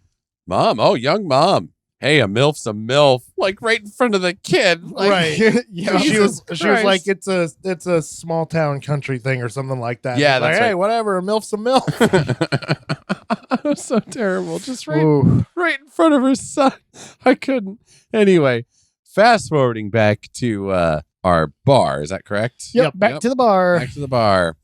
mom. Oh, young mom. Hey, a milf's a milf, like right in front of the kid. Like, Right. Yeah. She was Christ. like, it's a small town country thing or something like that. Yeah, It's like, that's hey, right. whatever, a milf's a milf. That was so terrible. Just right Ooh. in front of her son. I couldn't. Anyway, fast forwarding back to our bar. Is that correct? Yep. Back to the bar. Back to the bar.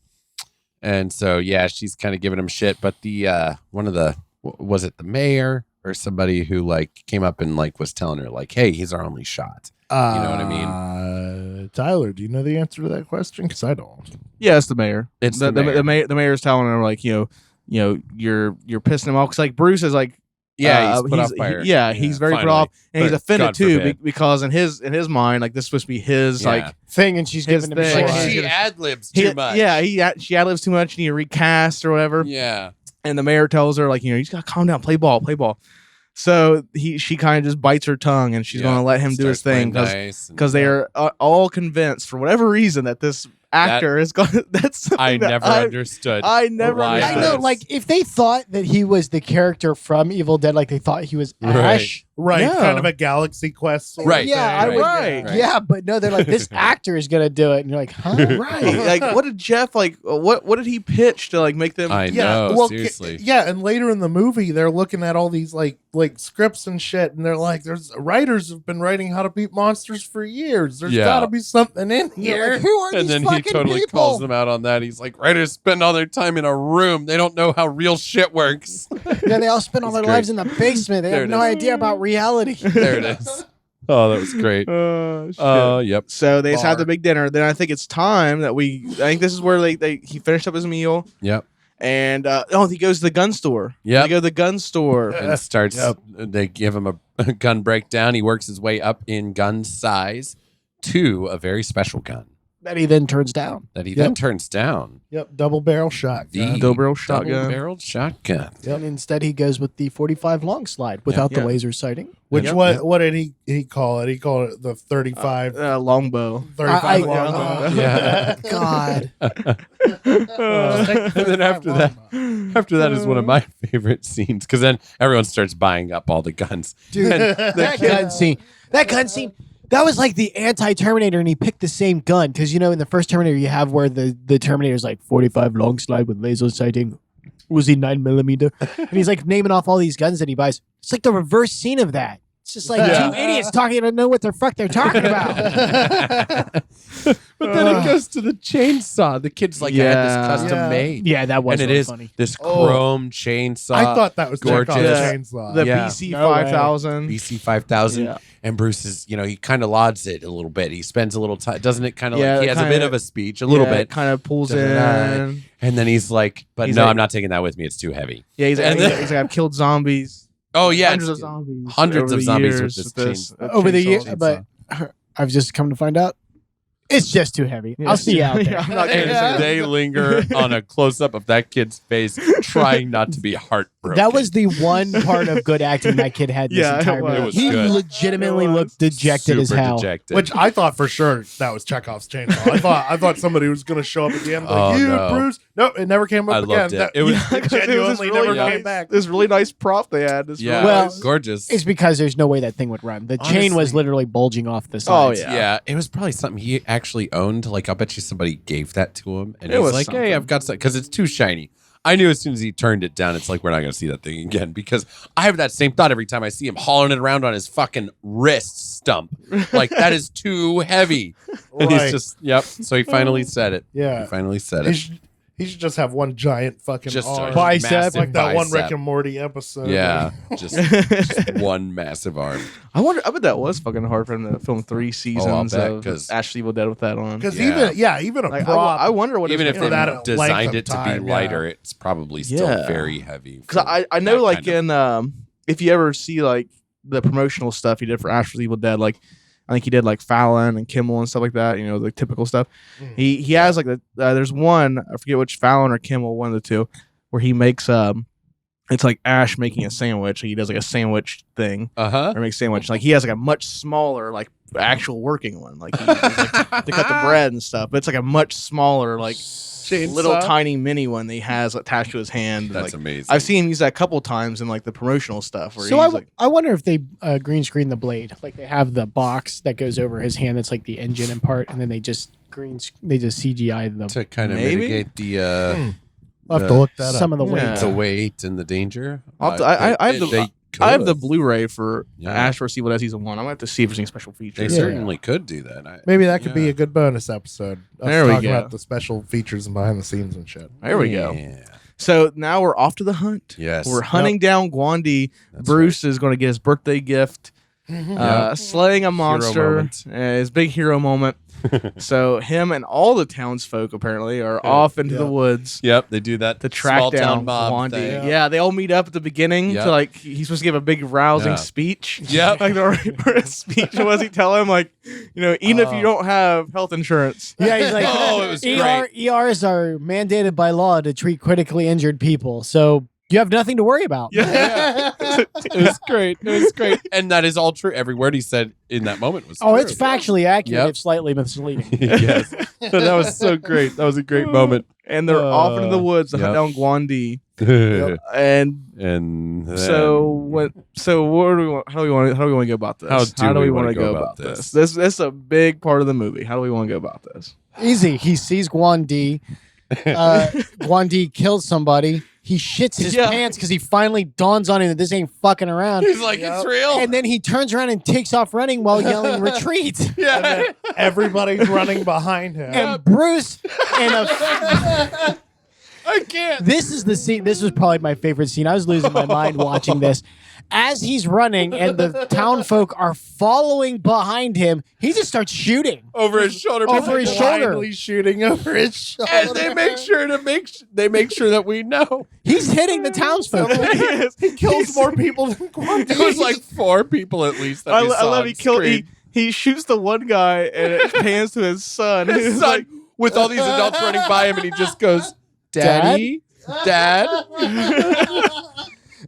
And so, yeah, she's kind of giving him shit. But the one of the, was it the mayor or somebody who like came up and like was telling her like, hey, he's our only shot. You know what I mean? Tyler, do you know the answer to that question? Because I don't. Yeah, it's the mayor. It's the the mayor. The mayor's telling her like, you're pissing him off because like Bruce is like. Yeah, he's put off by her. He's very put finally. off, and he's But offended God too forbid. because in his mind, like this is supposed to be his like Thing, and she's His giving him thing. shit. Like, she ad libs too much. Yeah, she ad libs too much, and he recast or whatever. Yeah. And the mayor tells her like, you just gotta calm down, play ball. So she kind of just bites her tongue, and she's gonna let him do his thing because they are all convinced for whatever reason that this actor is going. That's I never understood. I never. why I know, this. like if they thought that he was the character from Evil Dead, like they thought he was Ash. Right. Yeah. Kind of a Galaxy Quest sort Right. of Yeah, I thing. would. Right. Yeah, but no, they're like, this actor is gonna do it, and you're like, huh? Right. Like, what did Jeff like? What did he pitch to like make them? I Yeah, know, well, seriously. yeah, and later in the movie, they're looking at all these like scripts and shit, and they're like, "There's writers have been writing how to beat monsters for years. There's Yeah. got to be something in You're here." like, who are And these then he fucking totally people? calls them out on that. He's like, writers spend all their time in a room. They don't know how real shit works. Yeah, they all spend all their It's great. lives in the basement. They There have it no is. idea about reality. There it is. Oh, that was great. Shit. Yep. So they just have the Bar. big dinner. Then I think it's time that I think this is where he finished up his meal, Yep. and he goes to the gun store. Yep. They go to the gun store. And starts, they give him a gun breakdown. He works his way up in gun size to a very special gun That he then turns down. that he then turns down. Yep, double barrel shotgun. The Double-barrel shotgun. Double-barreled shotgun. And instead, he goes with the 45 long slide without the Yeah. laser sighting. Which Yep. what did he call it? He called it the 35 Longbow. 35 I- long. Yeah. God. And then after that is one of my favorite scenes because then everyone starts buying up all the guns. Dude, And that gun scene. That was like the anti-Terminator, and he picked the same gun. Because, in the first Terminator, you have where the Terminator's like 45 long slide with laser sighting. Was he 9mm? And he's like naming off all these guns that he buys. It's like the reverse scene of that. It's just like two idiots talking and don't know what the fuck they're talking about. But then it goes to the chainsaw. The kid's like, I had this custom Yeah. made. Yeah, that was And it really is funny. this chrome chainsaw. I thought that was gorgeous. Chekhov's Yeah. chainsaw. The Yeah. BC No way. 5000. BC 5000. Yeah. And Bruce is, he kind of lauds it a little bit. He spends a little time. Doesn't it kind of Yeah, like he has a kinda- bit of a speech, a little bit. Kind of pulls Da-da-da. in. And then he's like, but He's no, like- I'm not taking that with me. It's too heavy. Yeah, he's And like, then- I've killed zombies. Oh yeah, hundreds of zombies. Hundreds over of the zombies years with this over the years, chainsaw. but I've just come to find out it's just too heavy. Yeah. I'll see you out there. I'm not And kidding. they linger on a close up of that kid's face, trying not to be heartbroken. That was the one part of good acting that kid had this Yeah, it entire was. movie. It was He good. legitimately It was. looked dejected as Super hell. dejected. Which I thought for sure that was Chekhov's chainsaw. I thought somebody was going to show up at the end like, Oh, you, no. Bruce. Nope, it never came up I again. loved it. It was Genuinely never came back. This really nice prop they had. This yeah, really Well, nice- gorgeous. It's because there's no way that thing would run. The chain was Honestly. literally bulging off the Oh, sides. yeah. Yeah, it was probably something he actually owned. Like, I'll bet you somebody gave that to him, and It he's was like, something. "Hey, I've got something," because it's too shiny. I knew as soon as he turned it down, it's like we're not going to see that thing again. Because I have that same thought every time I see him hauling it around on his fucking wrist stump. Like that is too heavy, and Right. he's just yep. So he finally said it. Yeah. He finally said He it. should just have one giant fucking Just arm. a Bicep. massive like that one bicep. Rick and Morty episode. Yeah, just one massive arm. I bet that was fucking hard for him to film 3 seasons bet, of 'cause- Ashley Evil Dead with that on. Because Yeah. even a Like, prop. I wonder what Even it's if for they that length designed of it to time, be yeah. lighter, it's probably still Yeah. very heavy. because for I know that like kind of- in if you ever see like the promotional stuff he did for Ash vs Evil Dead, like I think he did like Fallon and Kimmel and stuff like that, you know, the typical stuff. He has like there's one, I forget which, Fallon or Kimmel, one of the two, where he makes it's like Ash making a sandwich. He does like a sandwich thing Uh-huh. or makes sandwich. Like he has like a much smaller like actual working one, like he uses, like, to cut the bread and stuff. But it's like a much smaller like little tiny mini one that he has attached to his hand. And, That's like, amazing. I've seen him use that a couple times in like the promotional stuff. Where So he's like, I wonder if they green screen the blade. Like they have the box that goes over his hand that's like the engine and part, and then they just CGI the to kind of Maybe? mitigate the I'll have to look that some up. of the weight. Yeah. the weight and the danger. I'll have to- I have the- they I have the could. Blu-ray for Yeah. Ash vs Evil Dead season 1. I'm gonna have to see if there's any special They features. certainly could do that. Maybe that could be Yeah. a good bonus episode. Us There we talking go. about the special features and behind the scenes and shit. There we go. Yeah. So now we're off to the hunt. Yes. We're hunting down Guan Yu. That's Bruce is going to get his birthday gift, slaying a Hero monster, moment. his big hero moment. So him and all the townsfolk apparently are off into the woods Yep, they do that. to track small down town mob Guan Yu. thing. Yeah, they all meet up at the beginning Yep. to like he's supposed to give a big rousing Yeah. speech. Yep. Like the speech was he tell him like, you know, even if you don't have health insurance. Yeah, he's like, Oh, it was ERs are mandated by law to treat critically injured people, so you have nothing to worry about. Yeah. It was great. It was great. And that is all true. Every word he said in that moment was Oh, true. it's factually accurate, Yep. if slightly misleading. Yes. That was so great. That was a great moment. And they're off into the woods to hunt down Guan Yu. And And then, so what do we want? How do we want to go about this? How do we wanna wanna go about this? this? This is a big part of the movie. How do we want to go about this? Easy. He sees Guan Yu. Guan Yu kills somebody. He shits his Yeah. pants because he finally dawns on him that this ain't fucking around. he's like, it's real. And then he turns around and takes off running while yelling retreat. yeah. Everybody's running behind him. And Bruce in a I can't. This is the scene. This was probably my favorite scene. I was losing my mind watching this. As he's running and the town folk are following behind him, he just starts shooting. Over his shoulder. Over his shoulder. Blindly shooting over his shoulder. And they make sure that we know. He's hitting the townsfolk. He kills more people than Guan It Yu. was like 4 people at least. That I we saw love on he killed. screen. He shoots the one guy and it pans to his son. His He's son, like, with all these adults running by him, and he just goes, "Daddy, Dad."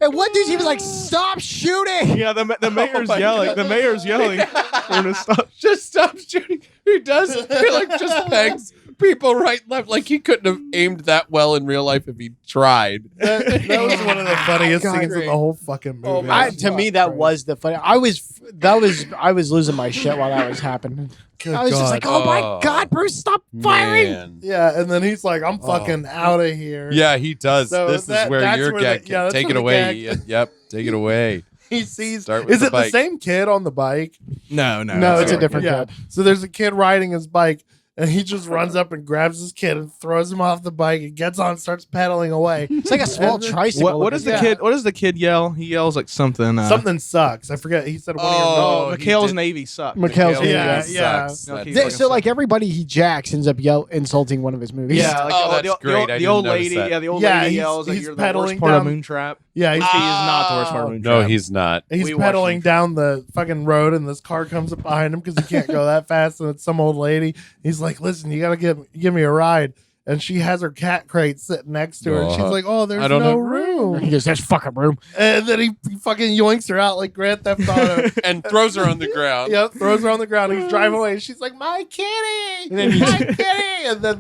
And one dude, he was like, "Stop shooting!" yeah, the mayor's my yelling. God. The mayor's yelling for him to stop. Just stop shooting. He does. He like just pegs people right and left. Like he couldn't have aimed that well in real life if he tried. That was one of the funniest God, scenes in the whole fucking movie. Oh, my To me, that was the funny. I was losing my shit while that was happening. Good I was just God. like, "Oh my Oh, God, Bruce, stop firing!" Man. Yeah, and then he's like, "I'm fucking out of here." Yeah, he does. So this that's is where your where gag. that's Take where it the away. gag- Ian. Yep, take it away. He sees. Start with Is the it the bike. same kid on the bike? No, No, it's a different Yeah. kid. So there's a kid riding his bike, and he just runs up and grabs his kid and throws him off the bike and gets on and starts pedaling away. It's like a small tricycle. What does the kid? What does the kid yell? He yells like something. Something sucks. I forget. He said one of your Oh, he Mikhail's did- Navy sucks. Mikhail's Navy. Yeah, That yeah. sucks. Okay. That's- So like everybody he jacks ends up insulting one of his movies. Yeah, like Oh, that's great. I the didn't old notice lady. that. Yeah, the old Yeah, lady he's- yells like he's you're the worst pedaling part of down- Moontrap. Yeah, he is not the worst part of Moontrap. No, he's not. He's We pedaling watched down the fucking road, and this car comes up behind him because he can't go that fast, and it's some old lady. He's like, "Listen, you gotta give me a ride." And she has her cat crate sitting next to her, and she's like, "Oh, there's no room." He goes, "There's fucking room." And then he fucking yoinks her out like Grand Theft Auto. And throws her on the ground. Yep, throws her on the ground. He's driving away. And she's like, "My kitty, my kitty!" And then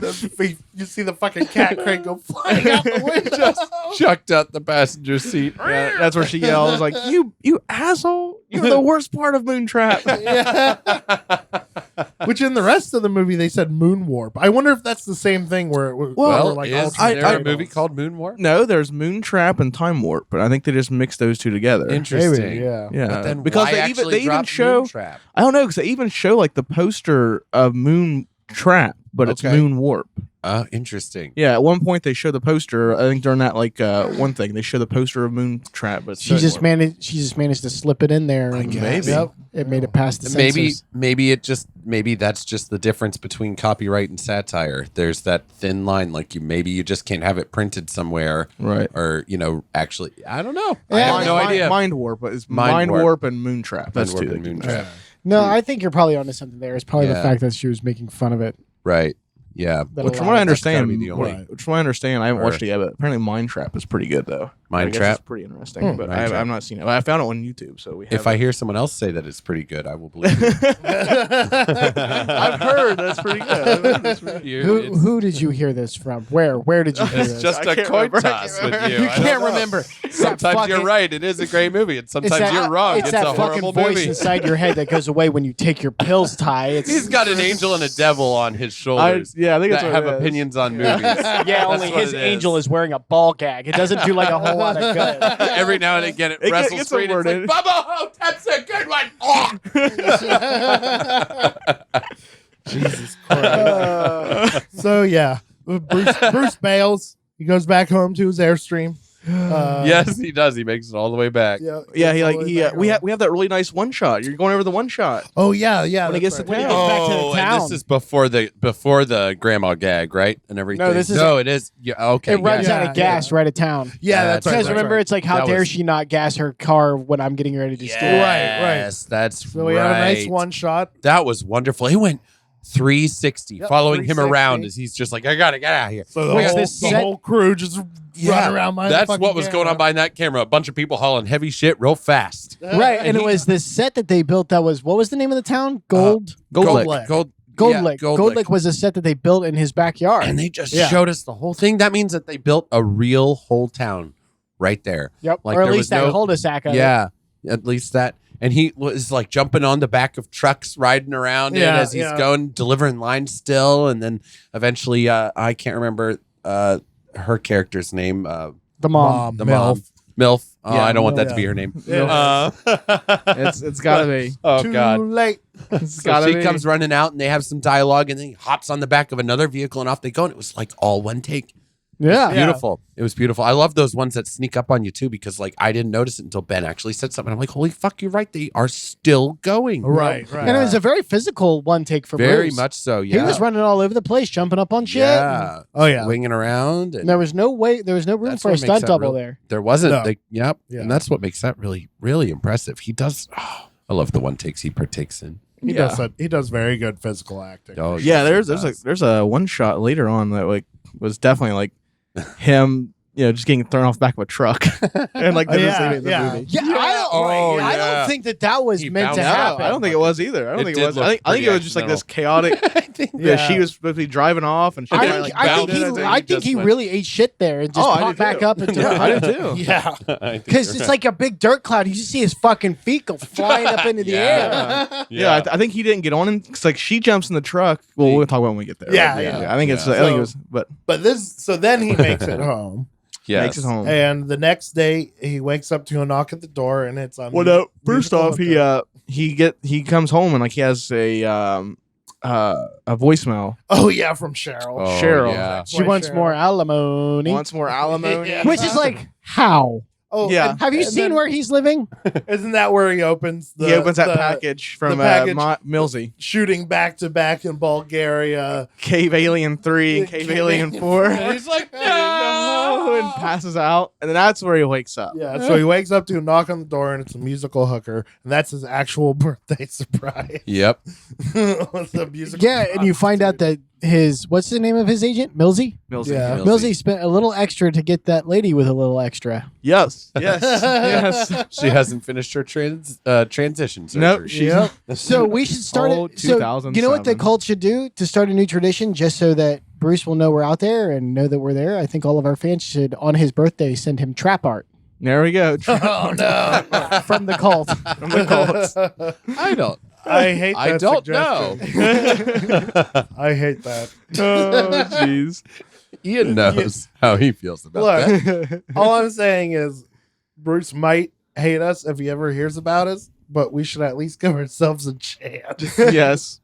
you see the fucking cat crate go flying out the window. Chucked out the passenger seat. Yeah, that's where she yells like, "You asshole! You're the worst part of Moontrap." Which in the rest of the movie they said moon warp. I wonder if that's the same thing where it was. Well, like is there a movie called Moon War? No, there's Moontrap and Time Warp, but I think they just mixed those two together. Interesting. Maybe, yeah. Yeah, But then because why they actually even drop show. Moontrap? I don't know, because they even show like the poster of Moontrap, but it's Okay. Moon Warp. Interesting. Yeah, at one point they show the poster. I think during that one thing they show the poster of Moontrap, but it's She just Time Warp. managed to slip it in there. And, guess. Yep. It made it past the censors. Maybe that's just the difference between copyright and satire. There's that thin line, like you just can't have it printed somewhere, Right. Or actually, I don't know. I Yeah. have no idea. Mind Warp, but it's Mind Mind Warp. Warp and Moontrap. That's Warp two. and Moontrap. No, I think you're probably onto something there. It's probably the Yeah. fact that she was making fun of it. Right. Yeah. That Which a from lot what I of- That's gotta understand, be the only- which from what I understand, I haven't watched it yet, but apparently Mindtrap is pretty good though. I guess Mindtrap? it's pretty interesting, but Mindtrap. I've not seen it. I found it on YouTube, so we. If I hear someone else say that it's pretty good, I will believe it. I've heard that's pretty good. Who did you hear this from? Where did you hear It's this? just I a can't coin remember. toss with you. You I don't can't know. remember. Sometimes you're right. It is a great movie, and sometimes you're wrong. It's that a fucking horrible voice movie. inside your head that goes away when you take your pills, Ty. It's He's got an angel and a devil on his shoulders. I think it's that what have it is. opinions on movies. yeah, only what his it angel is wearing a ball gag. It doesn't do like a whole lot of good. Every now and again, it wrestles gets straight. a It's word like, in. Bubba, oh, that's a good one. Oh. Jesus Christ. So yeah, Bruce bails. He goes back home to his Airstream. Yes, he does. He makes it all the way back. Yeah, we have that really nice one shot. You're going over the one shot. Oh yeah. When he gets to right. town. back to the Oh, and town. this is before the grandma gag, right? And everything. this is- it is. Yeah, okay. It runs yeah, out of gas right at town. Yeah, that's right. Because that's remember, right. it's like, how That dare was- she not gas her car when I'm getting ready to steal? Right. Yes, that's So we had a nice one shot. That was wonderful. He went 360, Yep, following him 360. around as he's just like, I gotta get out of here. So the Wait, whole, this the set- whole crew just run around behind the That's fucking what was going on camera. behind that camera. A bunch of people hauling heavy shit real fast. Right, and it was this set that they built that was, what was the name of the town? Gold Lick. Gold Lick. Gold Lick was a set that they built in his backyard. And they just Yeah. showed us the whole thing. That means that they built a real whole town right there. Yep, Like, or at there least was that no- cul-de-sac of it. Yeah, at least that. And he was like jumping on the back of trucks, riding around it Yeah, as he's yeah. going, delivering lines still. And then eventually, I can't remember her character's name. The mom. The mom. MILF. Oh, Yeah, I don't want that to yeah. be her name. Yeah. It's gotta be. Oh, Too God. late. It's So gotta she be. comes running out and they have some dialogue and then he hops on the back of another vehicle and off they go. And it was like all one take. Yeah. Beautiful. It was beautiful. I love those ones that sneak up on you too, because like I didn't notice it until Ben actually said something. I'm like, holy fuck, you're right. They are still going. Right. And it was a very physical one take for Very Bruce. much so. Yeah. He was running all over the place, jumping up on shit. Yeah. Oh yeah. Winging around. And And there was no room That's for a what makes stunt that double real- there. there wasn't. No. Yep. Yeah. And that's what makes that really, really impressive. He does. Oh, I love the one takes he partakes in. He does that. He does very good physical acting. Oh, Yeah, yes, there's a one shot later on that like was definitely like him, just getting thrown off the back of a truck and like Oh, yeah, devastating the yeah. movie. Yeah, I yeah. don't think that was He meant to bounced out. happen. I don't think it was either. I don't It think did it was. look I think pretty it was just like this chaotic. Yeah. She was supposed to be driving off, and she I kinda, think, like I think bounded, he, I think he really ate shit there and just Oh, I popped do back too. up into Yeah, I did too. Yeah. Because it's like a big dirt cloud. You just see his fucking feet go flying up into the air. Yeah, I think he didn't get on, because like she jumps in the truck. Well, we'll talk about it when we get there. Yeah, But, yeah. I think it's. Yeah. I think So- it was, but So then he makes it home. makes it home. And the next day he wakes up to a knock at the door and it's Well, no. First off, he comes home and like he has a voicemail. Oh yeah, from Cheryl. Oh, Cheryl. Yeah. She wants more alimony. Wants more alimony. Yeah. Which is like, how? Oh Yeah. and- Have you and seen then- where he's living? Isn't that where he opens the He opens that the package from package- Millsy. shooting back to back in Bulgaria? Cave Alien 3 and Cave Alien 4. He's like, no. and passes out, and then that's where he wakes up. Yeah, so he wakes up to a knock on the door, and it's a musical hooker, and that's his actual birthday surprise. Yep. With a musical and you find out that what's the name of his agent? Millsy? Millsy. Yeah. Millsy spent a little extra to get that lady with a little extra. Yes. Yes. She hasn't finished her transition surgery. Nope. She's So we should start it. So you know what the 2007. cult should do to start a new tradition, just so that Bruce will know we're out there and know that we're there? I think all of our fans should, on his birthday, send him trap art There we go. Oh no! from the cult. From the cults. I don't. I hate. I That don't suggestion. I hate that. Oh, jeez. Ian knows how he feels about that. Look, all I'm saying is, Bruce might hate us if he ever hears about us, but we should at least give ourselves a chance. Yes.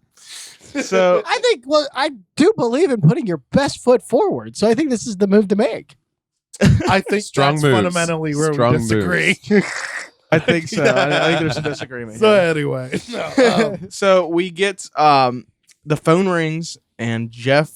So I think. Well, I do believe in putting your best foot forward. So I think this is the move to make. I think Strong that's moves. fundamentally where Strong we disagree. I think so. I think there's a disagreement. So here. anyway, no, So we get the phone rings and Jeff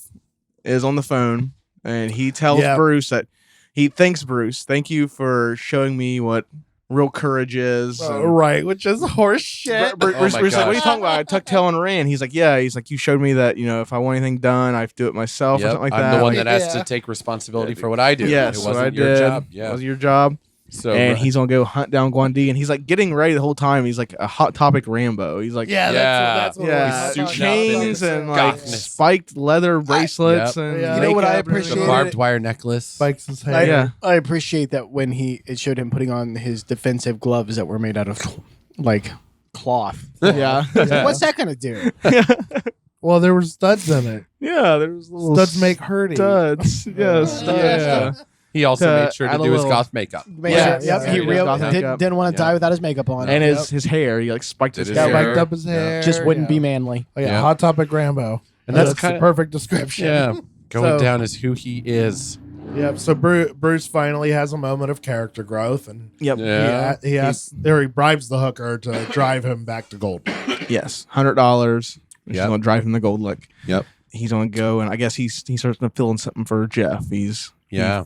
is on the phone and he tells Yeah. Bruce that he thanks Bruce. Thank you for showing me what real courage is. And right, which is horse shit. Bruce, Oh Bruce my like, what are you gosh. talking about? I tucked tail and ran. He's like, yeah. He's like, you showed me that, if I want anything done, I have to do it myself or Yep, something like I'm that. the one Like, that has Yeah. to take responsibility for what I do. yes, it what wasn't I your did. job. It Yeah. was your job. So And he's gonna go hunt down Guan Yu, and he's like getting ready the whole time. He's like a Hot Topic Rambo. He's like, Yeah, that's what yeah, it was. He's chains suiting up and like Gothness. spiked leather bracelets Yep. and Yeah. You know what I makeup and appreciate? the everything. barbed wire necklace. spikes his I, head. Yeah. I appreciate that when it showed him putting on his defensive gloves that were made out of like cloth. Yeah, What's that gonna do? Well, there were studs in it. yeah. There's little Studs make hurting. studs. Yeah, studs. Yeah. He also To made sure to add a do his little- goth makeup. Yeah, Yeah, yep. He yeah, real, yeah. didn't want to Yeah. die without his makeup on. And his hair, he like spiked his Did Yeah, his hair. hair. wiped up his hair. just wouldn't be yeah. manly. Oh, yeah, Yeah. Hot Topic Rambo. And that's the kinda- perfect description. Yeah. Going So- down as who he is. Yep. So Bruce finally has a moment of character growth, and Yep. Yeah. he bribes the hooker to drive him back to gold. Yes. $100. She's Yep. gonna drive him to Gold Lick. Yep. He's gonna go, and I guess he starts to feeling something for Jeff. He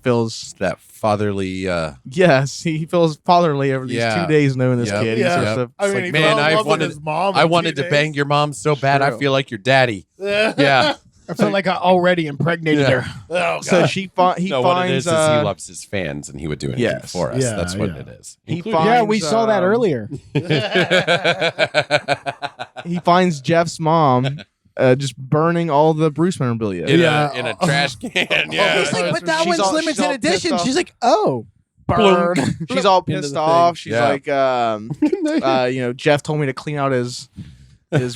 feels That fatherly yes, he feels fatherly over these Yeah. 2 days knowing this Yep. kid. He Yeah. starts to, I it's mean, like, he man, fell in I love with wanted- his mom. I in wanted 2 to bang days. your mom so bad I True. feel like your daddy. Yeah. I felt like I already impregnated Yeah. her. Oh, so God. he No, what it finds is he loves his fans and he would do anything yes. for us. Yeah, That's what yeah. it is. he Including- finds, Yeah, we saw that earlier. he finds Jeff's mom just burning all the Bruce memorabilia. in, Yeah. a trash can. Yeah. He's like, but that She's one's all- limited she's all edition. pissed off. She's like, oh, burn. She's all Into pissed the off. thing. She's Yeah. like, Jeff told me to clean out his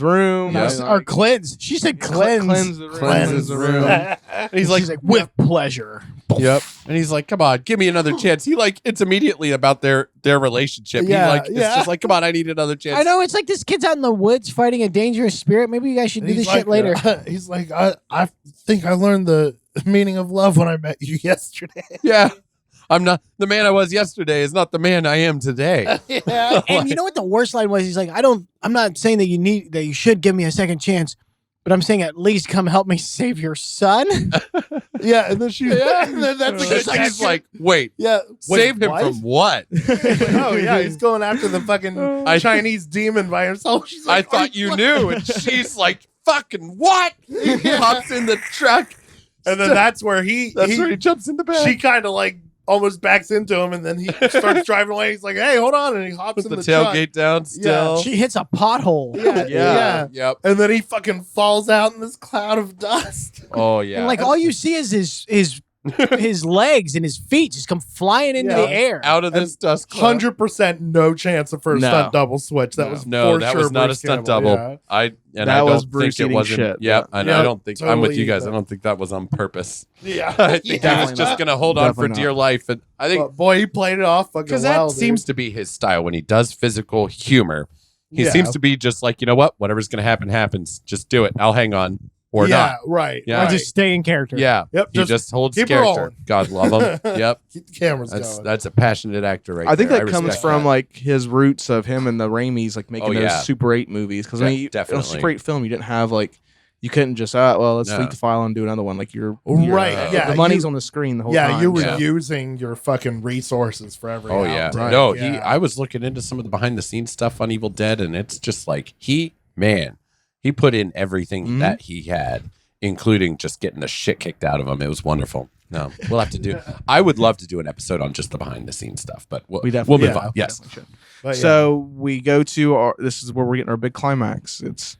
room. Yeah. And, Or cleanse. She said cleanse. Cleanse the room. Cleanse the room. And he's like, She's like, with pleasure. yep. And he's like, come on, give me another chance. It's immediately about their relationship. Yeah, It's just like, come on, I need another chance. I know, it's like this kid's out in the woods fighting a dangerous spirit. Maybe you guys should do He's this shit later. He's like, I think I learned the meaning of love when I met you yesterday. Yeah. I'm not the man I was yesterday is not the man I am today. Yeah. And you know what the worst line was? He's like, I'm not saying that you should give me a second chance, but I'm saying at least come help me save your son. Yeah. And then she's and then that's She's like, wait, yeah. save him what? from what? Oh yeah, he's going after the fucking Chinese demon by himself. She's I like, thought you knew. And she's like, fucking what? Hops in the truck. And then that's where he jumps in the back. she kind of like almost backs into him, and then he starts driving away. He's like, "Hey, hold on!" And he hops Put in the the truck. tailgate down still. She hits a pothole. Yeah, yeah. Yep. And then he fucking falls out in this cloud of dust. Oh yeah. And like all you see is his legs and his feet just come flying into Yeah. the air. out of this dust cloud. 100% no chance for a No. stunt double switch. That was No, for that sure was not a Bruce stunt Campbell. double. Yeah. I That was don't Bruce think it eating wasn't. shit. Yeah, I Yeah, don't think I'm with totally you guys. that. I don't think that was on purpose. Yeah, I think he Definitely was just not. gonna hold on for Definitely dear not. life, and I think But boy, he played it off fucking because well. that seems to be his style when he does physical humor. He Yeah. seems to be just like, you know what, whatever's gonna happen happens. Just do it. I'll hang on or yeah, not. right. Yeah. Or right. just stay in character. Yeah. Yep, He just holds keep character. rolling. God love him. Yep. Keep the cameras That's going. that's a passionate actor right I think there. that comes respect from that. like his roots of him and the Raimis like making Oh, those yeah. Super 8 movies because Yeah, in a definitely. Super 8 film you didn't have like You couldn't just let's delete the file and do another one. Like you're right. The money's on the screen the whole time. Yeah, you were using your fucking resources for every. Oh yeah, outtake. no. Yeah. I was looking into some of the behind the scenes stuff on Evil Dead, and it's just like he put in everything that he had, including just getting the shit kicked out of him. It was wonderful. No, we'll have to do. I would love to do an episode on just the behind the scenes stuff, but we'll move on. Yes. So we go to this is where we're getting our big climax. It's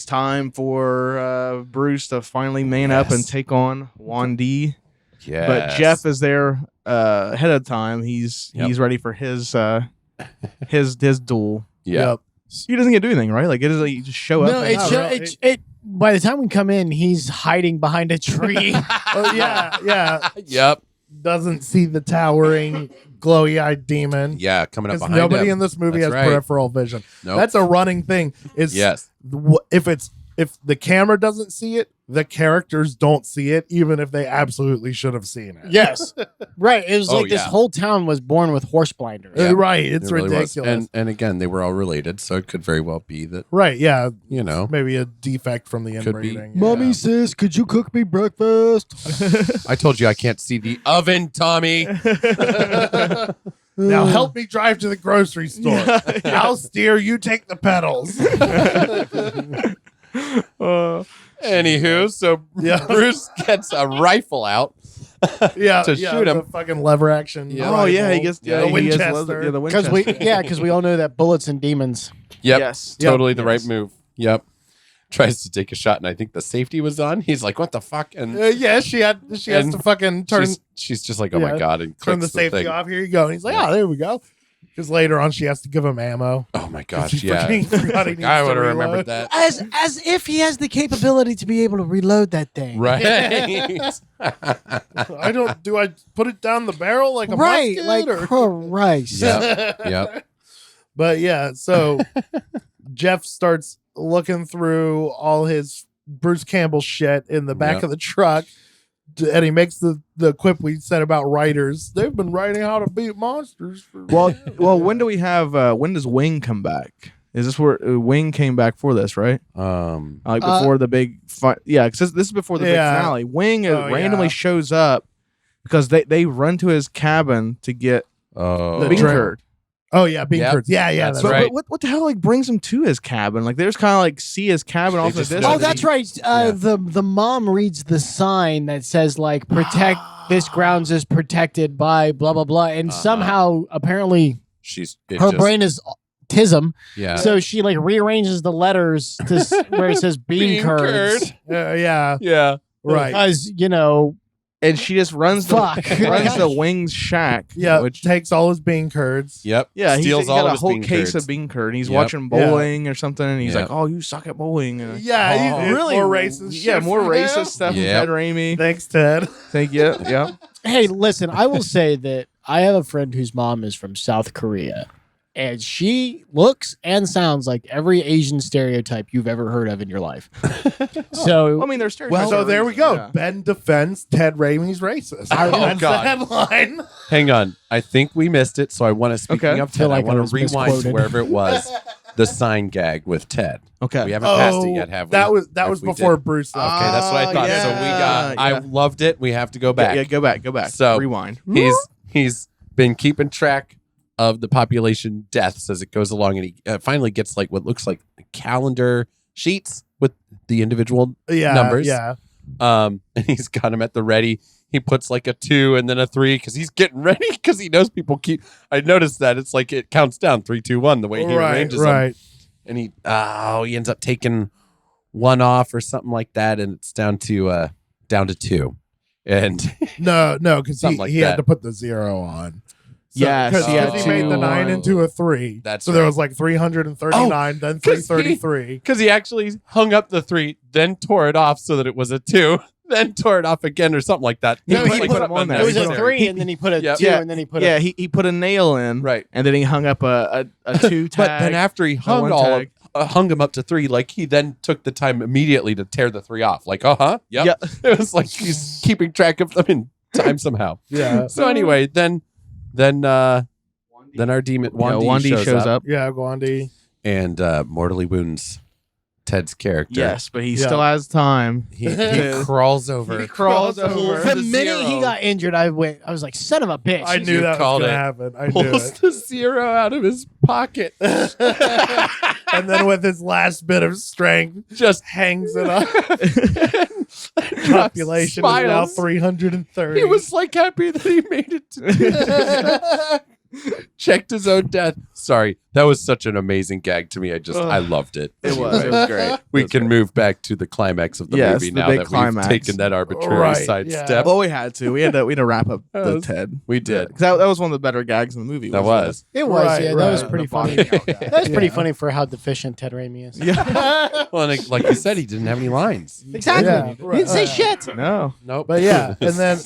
time for Bruce to finally man up and take on Guan Yu. Yeah. But Jeff is there ahead of time. He's ready for his duel. Yep. He doesn't get to do anything, right? Like it is like you just show up. No, it by the time we come in, he's hiding behind a tree. Oh yeah. Yep. Doesn't see the towering, glowy-eyed demon. Yeah, coming up behind nobody him. in this movie That's has right. peripheral vision. Nope. That's a running thing. If the camera doesn't see it, the characters don't see it, even if they absolutely should have seen it. Yes. Right. It was like this whole town was born with horse blinders. Yeah. Right. It's really ridiculous. And again, they were all related, so it could very well be that. Right. Yeah. Maybe a defect from the inbreeding. Yeah. Mommy says, "Could you cook me breakfast?" I told you I can't see the oven, Tommy. Now help me drive to the grocery store. I'll steer. You take the pedals. Anywho, so Bruce gets a rifle out. To shoot him. Fucking lever action. Yeah. Rifle. He gets the Winchester. the Winchester. Because we all know that bullets and demons. Yep. Yes. Totally the right move. Yep. Tries to take a shot, and I think the safety was on. He's like, "What the fuck?" And she has to fucking turn. She's just like, "Oh my god!" And turn the safety thing. off. Here you go. And he's like, "Oh, there we go." Because later on, she has to give him ammo. Oh my gosh! He Yeah, forgot he needs I to would have reload. remembered that. As if he has the capability to be able to reload that thing. Right. Do I put it down the barrel like a Right. musket? Like or? Christ. Yep. But yeah, so Jeff starts looking through all his Bruce Campbell shit in the back of the truck, and he makes the quip we said about writers. They've been writing how to beat monsters. Well, when do we have? When does Wing come back? Is this where Wing came back for this, right? Like before the big fight? Yeah, because this is before the big finale. Wing randomly shows up because they run to his cabin to get the bean curd. Oh yeah, bean curds. Yeah, that's right. But what the hell like brings him to his cabin? Like they just kind of like see his cabin off the distance. Oh, that's right. The mom reads the sign that says like protect this grounds is protected by blah blah blah, and somehow apparently her brain is autism. Yeah. So she like rearranges the letters to where it says bean curds. Yeah. Right. Because and she just runs the Wing's shack. Yeah, which takes all his bean curds. Yep. Yeah, steals he's all got of a his whole bean case curds. of bean curd. And he's watching bowling or something, and he's like, "Oh, you suck at bowling." And he's really more racist. Yeah, more racist stuff. Yep. Ted Raimi. Thanks, Ted. Thank you. Yeah. Hey, listen, I will say that I have a friend whose mom is from South Korea, and she looks and sounds like every Asian stereotype you've ever heard of in your life. So, I mean, there's stereotypes. So there we go. Yeah. Ben defends Ted Raimi's racist. Oh, That's God. the headline. Hang on. I think we missed it, so I want to, speaking of Ted, like I I want was to rewind to misquoted. wherever it was, the sign gag with Ted. Okay. We haven't passed it yet, have we? That was If we before did. Bruce left. Okay, that's what I thought. So we got. I loved it. We have to go back. Yeah, go back. So rewind. He's been keeping track of the population deaths as it goes along, and he finally gets like what looks like calendar sheets with the individual numbers. Yeah. And he's got them at the ready. He puts like a 2 and then a 3 because he's getting ready because he knows people keep. I noticed that it's like it counts down 3, 2, 1 the way he arranges them. And he ends up taking 1 off or something like that, and it's down to 2. And No, because Something he like had that. to put the 0 on. Yes, because he made the 9 into a 3. That's so there right. was like 339, then 333. Because he actually hung up the 3, then tore it off so that it was a 2, then tore it off again or something like that. No, he Like put something them on there. it was a unnecessary. 3, and then he put a Yep. 2, and then he put Yeah, he put a nail in, Right. and then he hung up a 2 tag. But then after he hung one tag. hung him up to 3, like he then took the time immediately to tear the 3 off. Like, yep. Yeah. It was like he's keeping track of them in time somehow. Yeah. So anyway, then our demon Guan Yu shows up up. Yeah, Guan Yu. and mortally wounds Ted's character. Yes, but he still has time. He crawls over. He crawls over. The minute he got injured, I was like, son of a bitch. I knew that was going to happen. I knew Pulls it. the zero out of his pocket. And then with his last bit of strength, Just hangs it up. Population is now Smiles. 330. He was like happy that he made it to checked his own death. Sorry, that was such an amazing gag to me. I loved it. It was great. We can move back to the climax of the movie the now big that climax. we've taken that arbitrary Right, sidestep. Well, we had to. We had to wrap up the Ted. We did. Because that was one of the better gags in the movie. That was. It was, Right, that was pretty The funny. body count guy. That was pretty funny for how deficient Ted Raimi is. Yeah. Well, and like you said, he didn't have any lines. Exactly. Yeah, He didn't say shit. No. Nope. But yeah, and then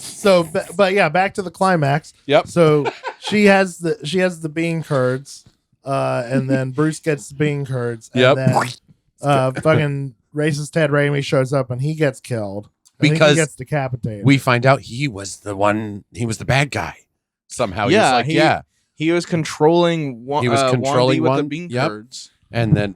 but yeah, back to the climax. Yep. So she has the bean curds, and then Bruce gets the bean curds, and Yep. then fucking racist Ted Raimi shows up and he gets killed. I think Because he gets decapitated. we find out he was the bad guy. Somehow he was like, He was controlling one. He was controlling Wandy with one, the bean yep. curds.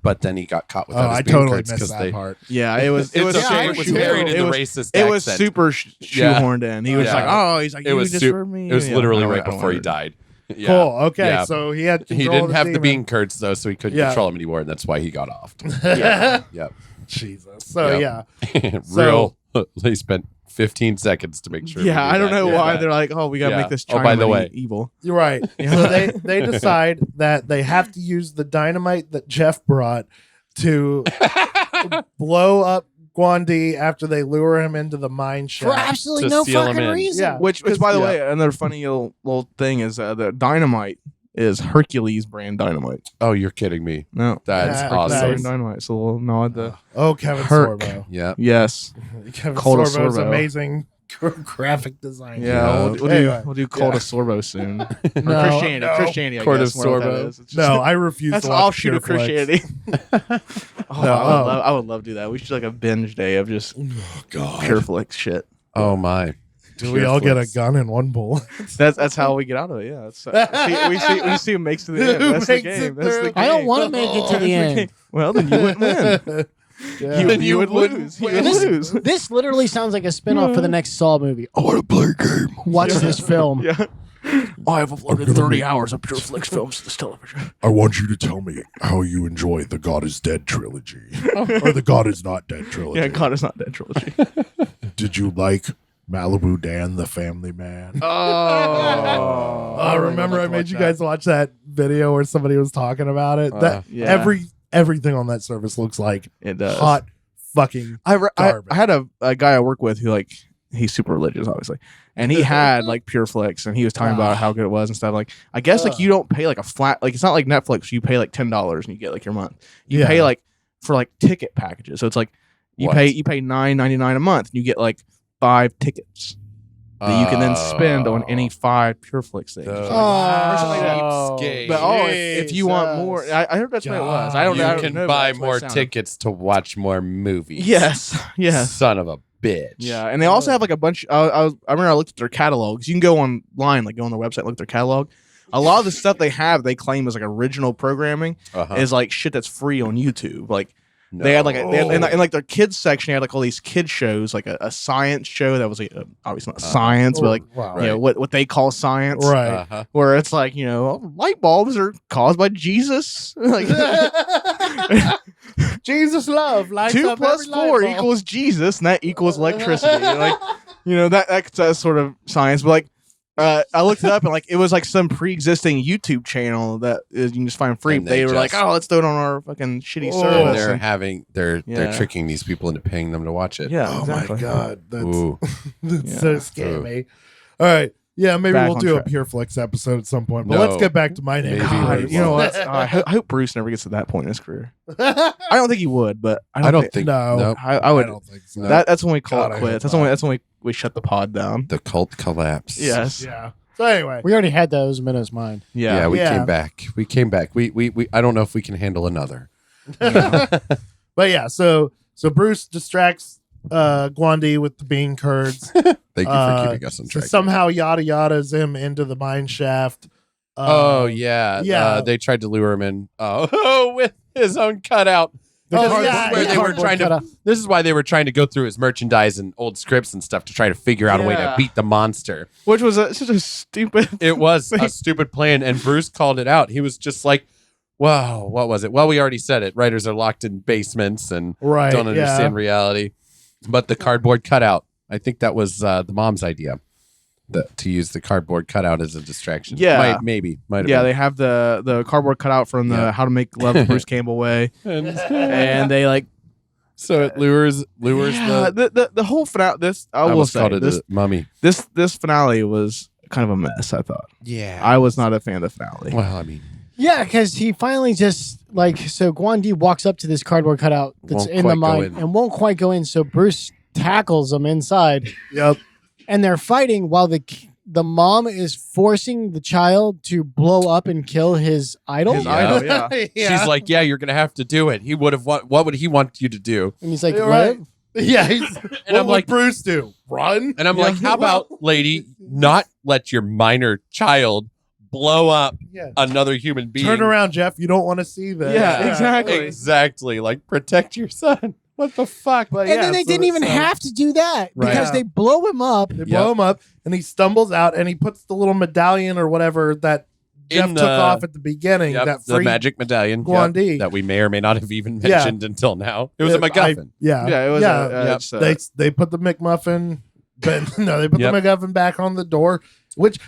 but then he got caught without his I bean totally curds missed that they part. Yeah, it was. It was. It's okay, super it was shoehorned. buried in It the was- racist It was accent. super shoehorned in. He was Yeah. like, "Oh, he's like, It you was just su- for me." It was Yeah, literally I don't- right I don't before he remember. died. Yeah. Cool. Okay, Yeah. so he had He control didn't of have the demon. bean curds though, so he couldn't Yeah. control him anymore, and that's why he got off. Yeah. Yep. Jesus. So Yep. yeah. Real. They spent 15 seconds to make sure. Yeah, I don't know why Yeah. they're like, "Oh, we gotta Yeah. make this." Oh, by the Chinaman way. evil. You're right. So they decide that they have to use the dynamite that Jeff brought to blow up Guan Yu after they lure him into the mine For shaft. absolutely To no seal him fucking in. reason. Yeah. Which, by the Yeah. way, another funny little thing is the dynamite is Hercules brand dynamite. Oh, you're kidding me. No, That's Yeah, awesome. Hercules brand dynamite. So a little nod to Oh, Kevin Herc. Sorbo. Yeah. yes. Kevin Cold of Sorbo's Sorbo. amazing graphic design. Yeah, we'll Anyway. do Cold of Sorbo soon. Or No, Christianity. no. Christianity. I Court guess, of more what that Sorbo. is. It's just- No, I refuse that's to an watch offshoot of Pure Flicks. Christianity. No, I would love to do that. We should do like a binge day of just Pure Flicks shit. Oh my. Do we all get a gun in one bullet? That's how we get out of it. Yeah, we see who makes it to the end. Who That's the makes it game. That's the through? game. I don't want to make it to the end. Well, then you wouldn't win. Yeah. You would lose. You would lose. This literally sounds like a spinoff for the next Saw movie. I want to play a game. Watch this film. Yeah. I have uploaded 30 hours of Pure Flicks films to this television. I want you to tell me how you enjoy the God is Dead trilogy or the God is Not Dead trilogy. Yeah, God is not dead trilogy. Did you like Malibu Dan the Family Man? Oh, I remember I made you guys watch that video where somebody was talking about it. That yeah. everything on that service looks like It does. hot fucking I garbage. had a guy I work with who like he's super religious, obviously, and he had like Pure Flicks, and he was talking about how good it was and stuff. Like, I guess like you don't pay like a flat, like it's not like Netflix. You pay like $10 and you get like your month. You Yeah. pay like for like ticket packages, so it's like you What? pay $9.99 a month, and you get like 5 tickets that you can then spend on any 5 Pure Flicks things. Oh. But if you want more, I heard that's what it was. I don't know. I You don't can know, but buy that's what it more sounded. tickets to watch more movies. Yes, yes. Son of a bitch. Yeah, and they also have like a bunch. I remember I looked at their catalogs. You can go online, like go on their website, and look at their catalog. A lot of the stuff they have, they claim as like original programming, Uh-huh. is like shit that's free on YouTube. Like they had like in like their kids section, they had like all these kids shows, like a science show that was like obviously not science, but like Wow. you know what they call science, Right. Uh-huh. where it's like light bulbs are caused by Jesus, like. Jesus love lights 2 up plus every light 4 bulb. equals Jesus, and that equals electricity. Like, that's sort of science. But like, I looked it up, and like, it was like some pre-existing YouTube channel that you can just find free. And They they were like, just- "Oh, let's do it on our fucking shitty Oh. service." And they're Yeah. tricking these people into paying them to watch it. Yeah, Oh exactly. my god, that's Ooh. that's Yeah. so scary. All right, yeah, maybe Back we'll on do track. a Pure Flicks episode at some point. But No. let's get back to my name. Maybe. God, you know what? I hope Bruce never gets to that point in his career. I don't think he would, but I don't think No. nope. I would. I don't think so. That's when we call God, I it hope quits. not. That's when we shut the pod down. The cult collapse. Yes. Yeah. So anyway, We already had those minutes mine. Yeah, we Yeah. came back. We came back. We I don't know if we can handle another. but yeah, so Bruce distracts Guan Yu with the bean curds. Thank you for keeping us on So track. somehow yada yada's him into the mine shaft. Oh yeah. yeah. They tried to lure him in. Oh, with his own cutout. This is why they were trying to go through his merchandise and old scripts and stuff to try to figure out a way to beat the monster. Which was such a stupid. It was a stupid plan, and Bruce called it out. He was just like, "Wow, what was it?" Well, we already said it. Writers are locked in basements and don't understand reality. But the cardboard cutout, I think that was the mom's idea. To use the cardboard cutout as a distraction. Yeah. Might have been. They have the cardboard cutout from the How to Make Love with Bruce Campbell way. And they like. So it lures the whole finale. I will say this mummy. This finale was kind of a mess, I thought. Yeah. I was not a fan of the finale. Well, I mean. Yeah, because he finally just so Guan Yu walks up to this cardboard cutout that's in the mine and won't quite go in. So Bruce tackles him inside. Yep. And they're fighting while the mom is forcing the child to blow up and kill his idol. Yeah. She's like, "Yeah, you're gonna have to do it." He would have. What would he want you to do? And he's like, Right. "What?" Yeah, And I'm like, Bruce do? Run? And I'm like, how about, lady, not let your minor child blow up another human being? Turn around, Jeff. You don't want to see that. Yeah, exactly. Exactly. Like, protect your son. What the fuck? But And then they didn't even have to do that because they blow him up. They blow him up, and he stumbles out, and he puts the little medallion or whatever that Jeff took off at the beginning. That the magic medallion Guan Yu. that we may or may not have even mentioned until now. It was a MacGuffin. It was. They put the McMuffin. But no, they put the MacGuffin back on the door.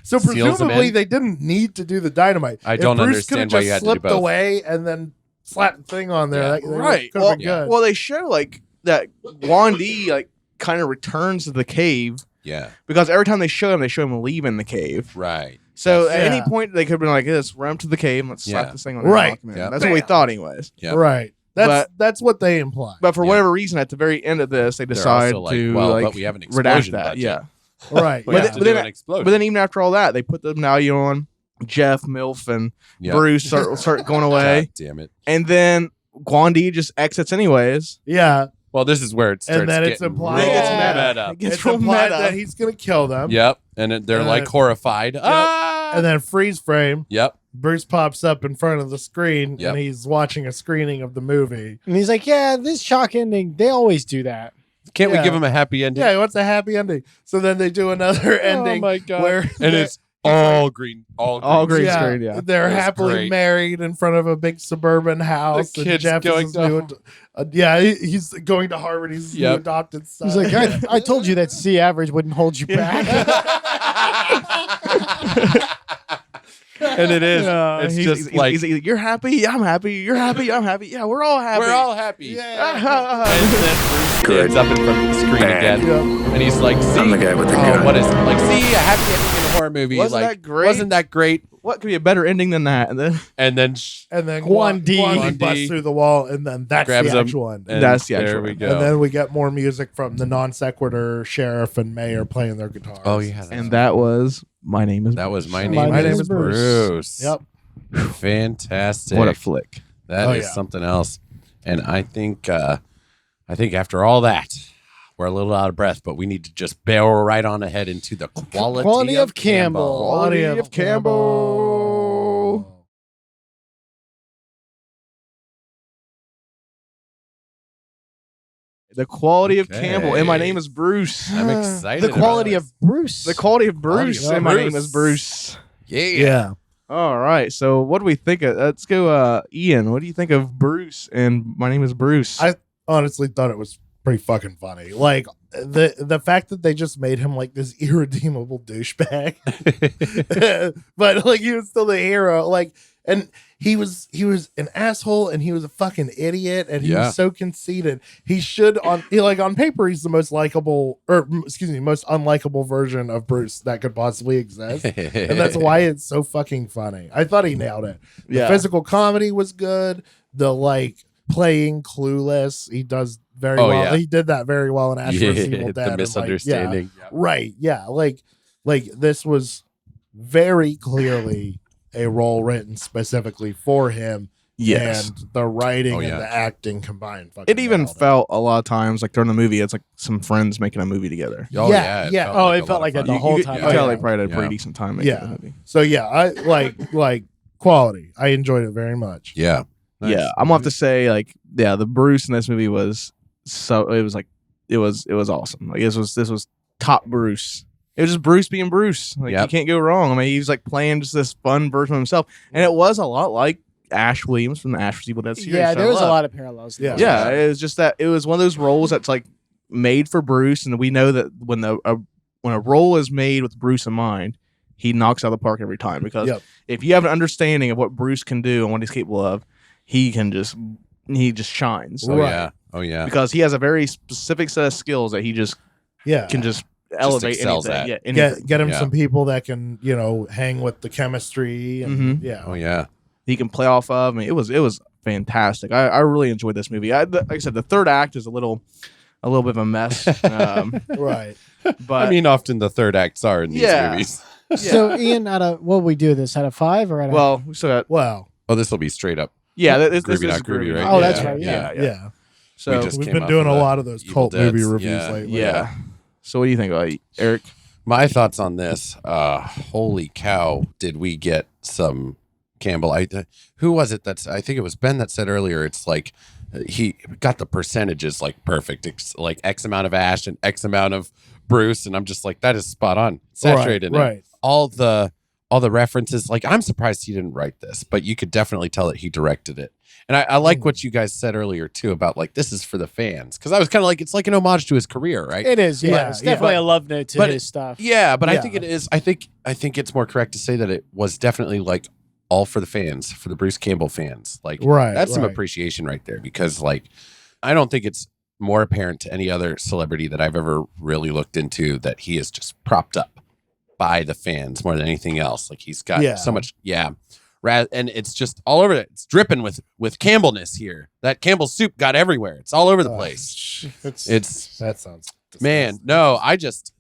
So presumably they didn't need to do the dynamite. I don't understand why you had to do slipped both. away and then slapped the thing on there. Right. Well, they show like that Guan Yu like kind of returns to the cave. Yeah. Because every time they show him leaving the cave. Right. So at any point they could have been like, "Let's run up to the cave and let's slap this thing on." Right. That's what we thought, anyways. Yeah. Right. That's what they imply. But for whatever reason, at the very end of this, they decide to but we have an redact explosion that. budget. Yeah. Right. But then even after all that, they put the medallion on. Jeff, Milf, and Bruce start going away. God damn it. And then Guan Yu just exits anyways. Yeah. Well, this is where it starts. And then it's getting implied. real meta. It gets It's real implied meta. that he's going to kill them. Yep. And they're like horrified. And then freeze frame. Yep. Bruce pops up in front of the screen and he's watching a screening of the movie. And he's like, "Yeah, this shock ending, they always do that." Can't we give him a happy ending? Yeah, he wants a happy ending. So then they do another ending. Oh my God. Where and it's all green. All green. Screen, yeah. They're It was happily great. married in front of a big suburban house. The and kid's Jeff going is his new he's going to Harvard. He's his new adopted son. He's like, I told you that C average wouldn't hold you back. And it is. It's just like you're happy, I'm happy. You're happy, I'm happy. Yeah, we're all happy. we're all happy. Yeah. And then Bruce gets up in front of the screen Bad. again, and he's like, "See, I'm the guy with the gun." what is it? Like, see, a happy ending in a horror movie. Wasn't like, that great? Wasn't that great? What could be a better ending than that? And then And then Guan Yu Guan busts Yu through the wall, and then that's grabs the him. actual one. And That's the there actual we one. go. And then we get more music from the non sequitur sheriff and mayor playing their guitars. oh yeah, and that was My Name Is that was my My name. Name is is Bruce. Yep. Fantastic. What a flick. That is something else. And I think after all that, we're a little out of breath, but we need to just barrel right on ahead into the quality of Campbell. Quality of Campbell. The quality of Okay. Campbell. And My Name Is Bruce. I'm excited. The quality about of Bruce. The quality of Bruce. Quality of And My Name Bruce. Is Bruce. this. Yeah. All right. So what do we think of? Let's go, Ian. What do you think of Bruce and My Name Is Bruce? I honestly thought it was pretty fucking funny. Like the fact that they just made him like this irredeemable douchebag, but like he was still the hero. Like, and he was an asshole, and he was a fucking idiot, and he was so conceited. He should on paper he's the most likable, or excuse me, most unlikable version of Bruce that could possibly exist, and that's why it's so fucking funny. I thought he nailed it. The physical comedy was good. The like playing clueless, he does very well. Yeah. He did that very well in Ash vs. Evil Dead. The and, misunderstanding. Right. Yeah. Like this was very clearly a role written specifically for him. Yes. And the writing and the acting combined. It even felt a lot of times like during the movie, it's like some friends making a movie together. Oh, Yeah, it yeah. felt Oh, like it a felt lot like of that fun. the whole You time. could tell yeah. they probably had a pretty Yeah. decent time making Yeah. the movie. So yeah, I like quality. I enjoyed it very much. Yeah. Yeah, I'm gonna have to say, like, yeah, the Bruce in this movie was it was awesome. Like this was top Bruce. It was just Bruce being Bruce. Like you can't go wrong. I mean, he was like playing just this fun version of himself, and it was a lot like Ash Williams from the Ash vs. Evil Dead series. Yeah, there was a lot of parallels. Yeah, it was just that it was one of those roles that's like made for Bruce, and we know that when a role is made with Bruce in mind, he knocks out of the park every time. Because if you have an understanding of what Bruce can do and what he's capable of, he just shines. Oh yeah. Because he has a very specific set of skills that he just can just elevate excels anything. at. Get him some people that can, hang with the chemistry and Oh yeah. He can play off of. I mean, it was fantastic. I really enjoyed this movie. Like I said, the third act is a little bit of a mess. right. But I mean, often the third acts are in these movies. So Ian, what would we do this out of 5 or out of we still got Oh, this will be straight up. Yeah, this Groovy, is not groovy, right? Oh, that's right. Yeah. So We've been doing a lot of those Evil cult movie Deads, reviews lately. Yeah. So what do you think about it, Eric? My thoughts on this. Holy cow! Did we get some Campbell? Who was it? I think it was Ben that said earlier. It's like he got the percentages like perfect. It's like X amount of Ash and X amount of Bruce, and I'm just like, that is spot on. Saturated. Right. All the references. Like, I'm surprised he didn't write this, but you could definitely tell that he directed it. And I like what you guys said earlier too about like this is for the fans, because I was kind of like, it's like an homage to his career, right? It is. Yeah, it's definitely a love note to his stuff. Yeah, but I think it is. I think it's more correct to say that it was definitely like all for the fans, for the Bruce Campbell fans. Like, that's some appreciation right there, because like I don't think it's more apparent to any other celebrity that I've ever really looked into that he is just propped up by the fans more than anything else. Like he's got so much, and it's just all over it. It's dripping with Campbellness here. That Campbell soup got everywhere. It's all over the place. That sounds disgusting. Man, no,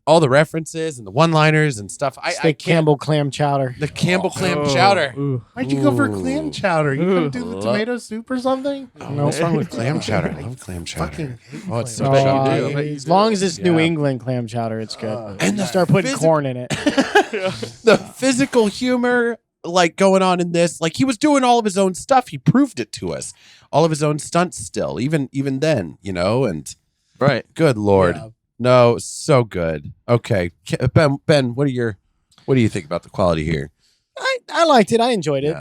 all the references and the one-liners and stuff. I Campbell clam chowder. The Campbell clam chowder. Why'd you go for clam chowder? You couldn't do the tomato soup or something? What's wrong with clam chowder? I love clam chowder. Fucking hate it's clam so chowder. good. As long as it's New England clam chowder, it's good. And you start putting corn in it. The physical humor like going on in this, like he was doing all of his own stuff. He proved it to us. All of his own stunts still, even then, and right. Good Lord. Yeah. No, so good. Okay. Ben, what do you think about the quality here? I liked it. I enjoyed it.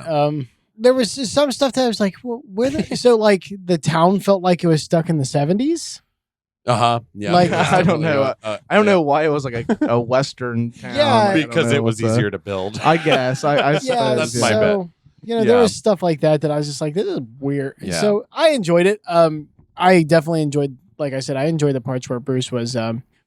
There was just some stuff that I was like, well, so like the town felt like it was stuck in the 70s. Yeah. Like, I don't know. I don't know why it was like a Western town. Yeah, because it was easier to build. I guess. I that's my bet. There was stuff like that I was just like, this is weird. Yeah. So I enjoyed it. I definitely enjoyed, like I said, I enjoyed the parts where Bruce was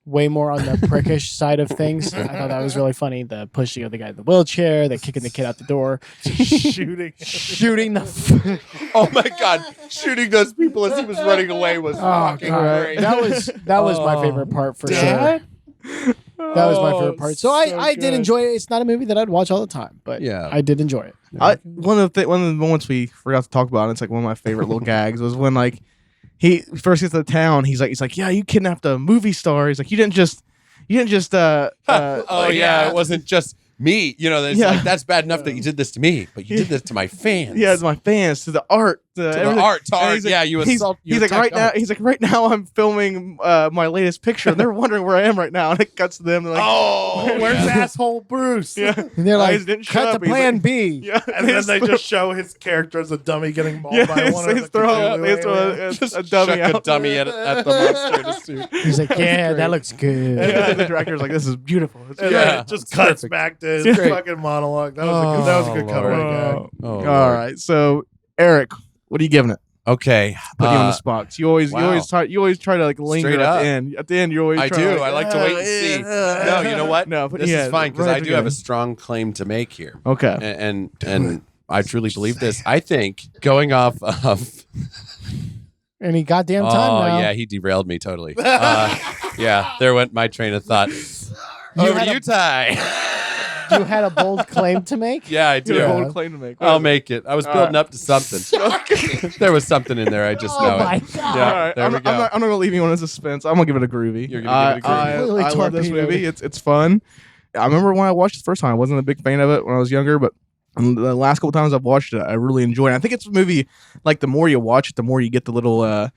way more on the prickish side of things. I thought that was really funny. The pushing of the guy in the wheelchair, the kicking the kid out the door, shooting the. Oh my God! Shooting those people as he was running away was fucking great. That was my favorite part for sure. That was my favorite part. So I did enjoy it. It's not a movie that I'd watch all the time, but I did enjoy it. One of the moments we forgot to talk about, and it's like one of my favorite little gags, was when like he first gets to the town. He's like, yeah, you kidnapped a movie star. He's like, you didn't just it wasn't just me. Like, that's bad enough that you did this to me, but you did this to my fans. Yeah, it's my fans, to the art, the art. You insult. He's like, right now I'm filming my latest picture, and they're wondering where I am right now. And it cuts to them. They're like, where's asshole Bruce? Yeah, and they're like, cut to plan B. Yeah, and then they just show his character as a dummy getting mauled by one of the a dummy out. A dummy at the monster. He's like, yeah, that looks good. And the director's like, this is beautiful. It just cuts back to his fucking monologue. That was a good cover gag. All right, so Eric, what are you giving it? Okay, put you on the spot. You always try to like linger at the end. At the end, you always. I do. I like to wait and see. No, you know what? No, this is fine because I do have a strong claim to make here. Okay, and I truly believe this. I think going off of any goddamn time now. Yeah, he derailed me totally. Yeah, there went my train of thought. Over to you, Ty. You had a bold claim to make? Yeah, I do. You had a bold claim to make. I'll make it. I was building up to something. There was something in there. I just know my it. God. Yeah, right. there we go. I'm not going to leave anyone in suspense. I'm going to give it a groovy. You're going to give it a groovy. I love this movie. It's fun. I remember when I watched it the first time. I wasn't a big fan of it when I was younger, but And the last couple times I've watched it, I really enjoy it. I think it's a movie like the more you watch it, the more you get the little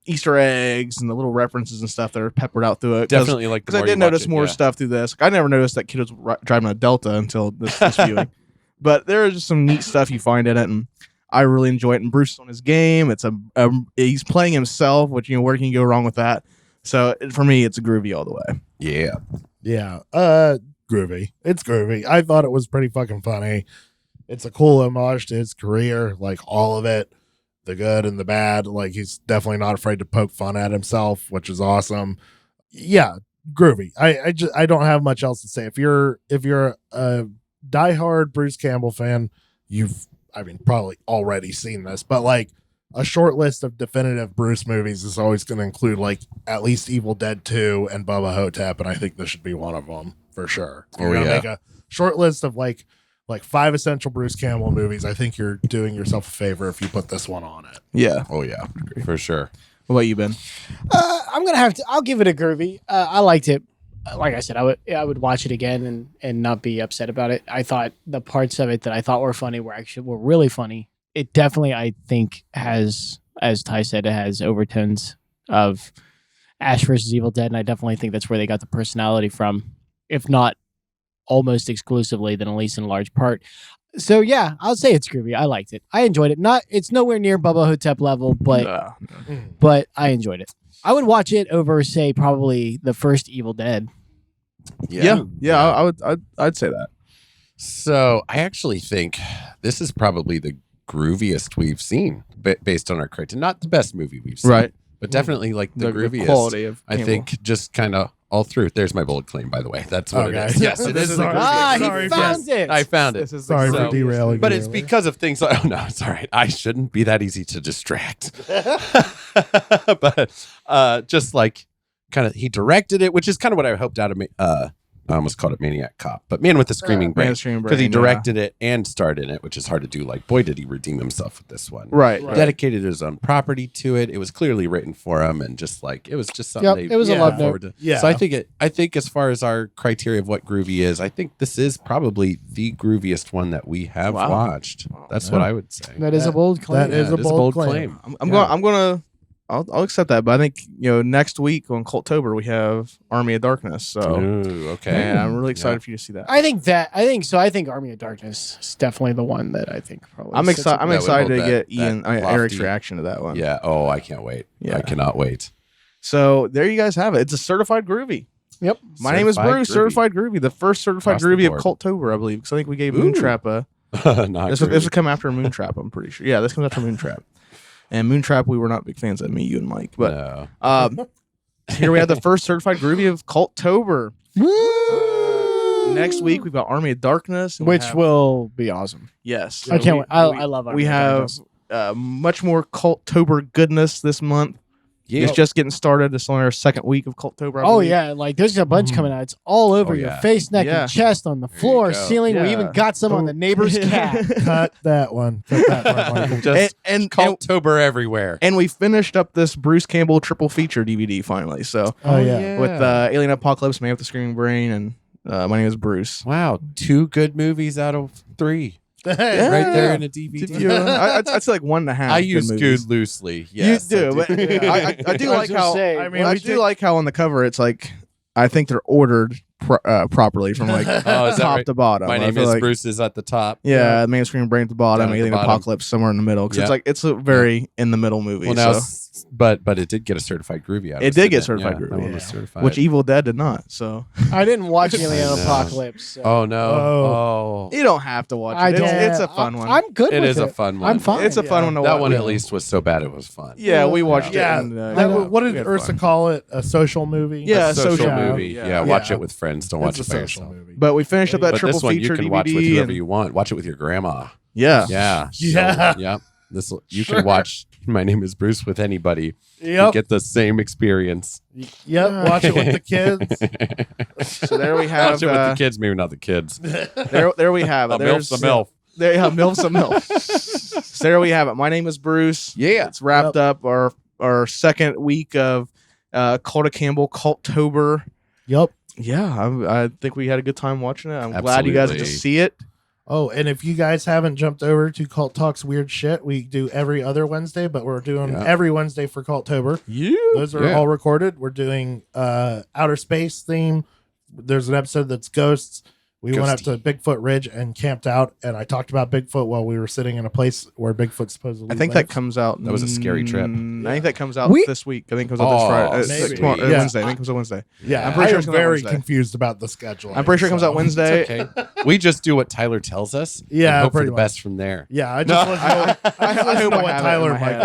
Easter eggs and the little references and stuff that are peppered out through it. Definitely, like because I did notice more stuff through this. Like, I never noticed that kid was driving a Delta until this viewing. But there is just some neat stuff you find in it, and I really enjoy it. And Bruce is on his game. It's he's playing himself, which where can you go wrong with that? So for me, it's a groovy all the way. Yeah. Groovy. It's groovy. I thought it was pretty fucking funny. It's a cool homage to his career, like all of it, the good and the bad. Like, he's definitely not afraid to poke fun at himself, which is awesome. Yeah, groovy. I don't have much else to say. If you're a diehard Bruce Campbell fan, you've probably already seen this, but like a short list of definitive Bruce movies is always going to include like at least Evil Dead 2 and Bubba Hotep, and I think this should be one of them for sure. If you're gonna make a short list of like 5 essential Bruce Campbell movies, I think you're doing yourself a favor if you put this one on it. Yeah. Oh yeah, for sure. What about you, Ben? I'll give it a groovy. I liked it. Like I said, I would watch it again and not be upset about it. I thought the parts of it that I thought were funny were really funny. It definitely, I think, has, as Ty said, it has overtones of Ash versus Evil Dead, and I definitely think that's where they got the personality from, if not almost exclusively, then at least in large part. So yeah, I'll say it's groovy. I liked it. I enjoyed it. It's nowhere near Bubba Hotep level, but I enjoyed it. I would watch it over, say, probably the first Evil Dead. Yeah. I'd say that. So I actually think this is probably the grooviest we've seen, based on our criteria. Not the best movie we've seen, right? But definitely like the grooviest. Quality of I think just kind of all through. There's my bullet claim, by the way. That's what it is. Yes, it is. He found it. I found it. Sorry for derailing. But it's because of things like, oh no, it's all right. I shouldn't be that easy to distract. But just like kind of, he directed it, which is kind of what I hoped out of me. I almost called it Maniac Cop, but Man with the Screaming Brain, because he directed it and starred in it, which is hard to do. Like, boy, did he redeem himself with this one. Right. Dedicated his own property to it. It was clearly written for him, and just like it was just something. It was a love note. Yeah. So I think as far as our criteria of what groovy is, I think this is probably the grooviest one that we have watched. That's what I would say. That is a bold claim. That is a bold claim. I'll accept that, but I think next week on Cultober we have Army of Darkness. So okay, and I'm really excited for you to see that. I think Army of Darkness is definitely the one that I think probably. I'm excited to get that Eric's reaction to that one. Yeah. Oh, I can't wait. Yeah. I cannot wait. So there you guys have it. It's a certified groovy. Yep. My name is Bruce. Certified groovy. The first certified groovy of Cultober, I believe, because I think we gave Moontrap a. This would come after Moontrap. I'm pretty sure. Yeah, this comes after Moontrap. And Moontrap, we were not big fans of, me, you, and Mike. But here we have the first certified groovy of Cultober. Next week, we've got Army of Darkness. Which will be awesome. Yes. I can't wait. I love Army of Darkness. We have much more Cultober goodness this month. Yeah. It's just getting started. It's on our second week of Cultober. Oh, yeah. Like, there's a bunch coming out. It's all over your face, neck, and chest, on the floor, ceiling. We even got some on the neighbor's cat. Cut that one. Cut that one, Michael. Just Cultober everywhere. And we finished up this Bruce Campbell triple feature DVD finally. So, with Alien Apocalypse, Man with the Screaming Brain, and my name is Bruce. Wow. 2 good movies out of 3. Right there in a DVD. I'd say like 1.5. I use good loosely. Yes, you do. But I do like how. I do like how on the cover it's like I think they're ordered properly from like top to bottom. My name is like, Bruce is at the top. Yeah, the Man with Screaming Brain at the bottom, Alien Apocalypse somewhere in the middle. Because it's a very in the middle movie. Well, now, but it did get a certified groovy out of it. It did get certified groovy. That one was certified. Which Evil Dead did not. So I didn't watch Alien Apocalypse. So. Oh no! Oh, you don't have to watch it. It's a fun one. I'm good. It with is a fun one. I'm fine. It's a fun one to watch. That one at least was so bad it was fun. Yeah, we watched it. And, what did Ursa call it? A social movie? Yeah, a social movie. Yeah, watch it with friends. Don't watch it by yourself. But we finished up that triple this one feature you can DVD watch with whoever you want. Watch it with your grandma. Yeah. Yeah. Yeah. You can watch My Name is Bruce with anybody. Yep. You get the same experience. Yep. Watch it with the kids. So there we have. Watch it with the kids, maybe not the kids. There we have it. There's a MILF. MILF's a MILF. So there we have it. My name is Bruce. Yeah. It's wrapped up our second week of Cult of Campbell Cultober. Yep. Yeah, I think we had a good time watching it. I'm glad you guys get to see it. Oh, and if you guys haven't jumped over to Cult Talks Weird Shit, we do every other Wednesday, but we're doing every Wednesday for Cultober. Those are all recorded. We're doing outer space theme. There's an episode that's ghosts. We went up to Bigfoot Ridge and camped out, and I talked about Bigfoot while we were sitting in a place where Bigfoot supposedly I think lives. that comes out. That was a scary trip. I think that comes out this week. I think it comes out this Friday. maybe. Tomorrow, Yeah. Wednesday. I think it comes out Wednesday. Yeah, I'm pretty sure it's very Wednesday. confused about the schedule. I'm pretty sure it comes out Wednesday. Okay. We just do what Tyler tells us. Yeah, and hope for pretty the much. best from there. Yeah, I just want to know, I just want to know what Tyler and Mike.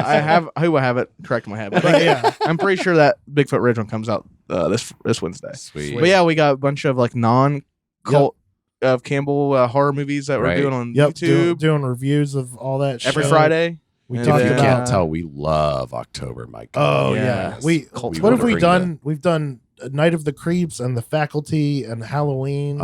I have it correct in my head. But yeah, I'm pretty sure that Bigfoot Ridge one comes out this Wednesday. Sweet. But yeah, we got a bunch of like non-cult of Campbell horror movies that we're doing on YouTube. Doing reviews of all that every shit. Friday. We And talked If you about. can't tell, we love October, Mike. Oh Yeah. yeah, Cult what have wanna we bring done? We've done Night of the Creeps and The Faculty and Halloween.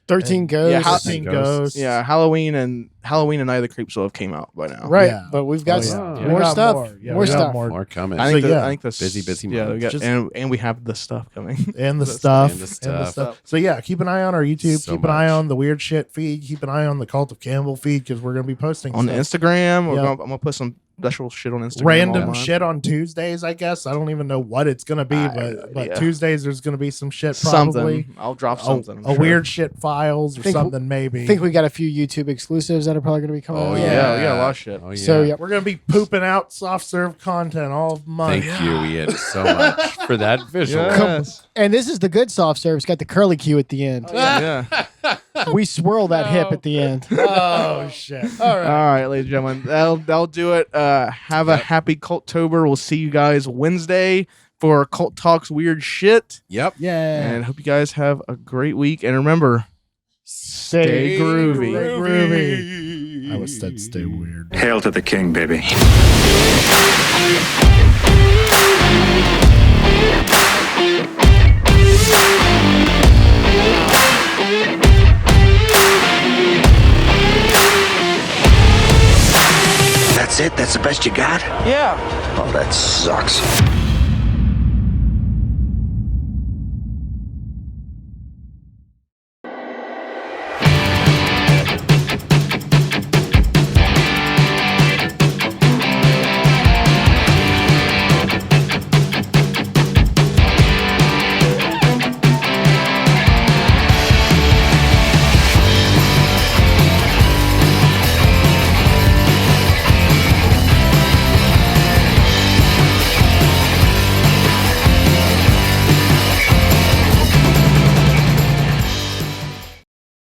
13 And- Ghosts. 13 Ghosts. Yeah, Halloween and Night of the Creeps will have came out by now. Right, Yeah. but we've got Oh, some yeah. more We got stuff. more. Yeah, more we got stuff. More coming. I think, So, yeah. I think the Busy yeah, month. we got, Just- and we have the stuff coming. And the stuff. And the stuff. So yeah, keep an eye on our YouTube. So keep an eye much. on the Weird Shit feed. Keep an eye on the Cult of Campbell feed because we're gonna be posting On stuff. Instagram, Yep. I'm gonna put some special shit on Instagram. Random online. shit on Tuesdays. I guess I don't even know what it's gonna be, but yeah. Tuesdays there's gonna be some shit. Probably Something. I'll drop something. I'm a sure. weird shit files or Think- something maybe. I think we got a few YouTube exclusives that are probably going to be coming Oh, out. Yeah, we got a lot of shit. Oh, yeah. So, yeah. we're gonna be pooping out soft serve content all month. Thank you, Ian, so much for that visual. Yes. And this is the good soft serve. It's got the curly Q at the end. Yeah. We swirl that hip at the end. Oh shit! All right. All right, ladies and gentlemen, that'll do it. Have a happy Cultober. We'll see you guys Wednesday for Cult Talks Weird Shit. Yep. Yeah. And hope you guys have a great week. And remember, stay groovy. Groovy. I was said stay weird. Hail to the king, baby. That's it? That's the best you got? Yeah. Oh, that sucks.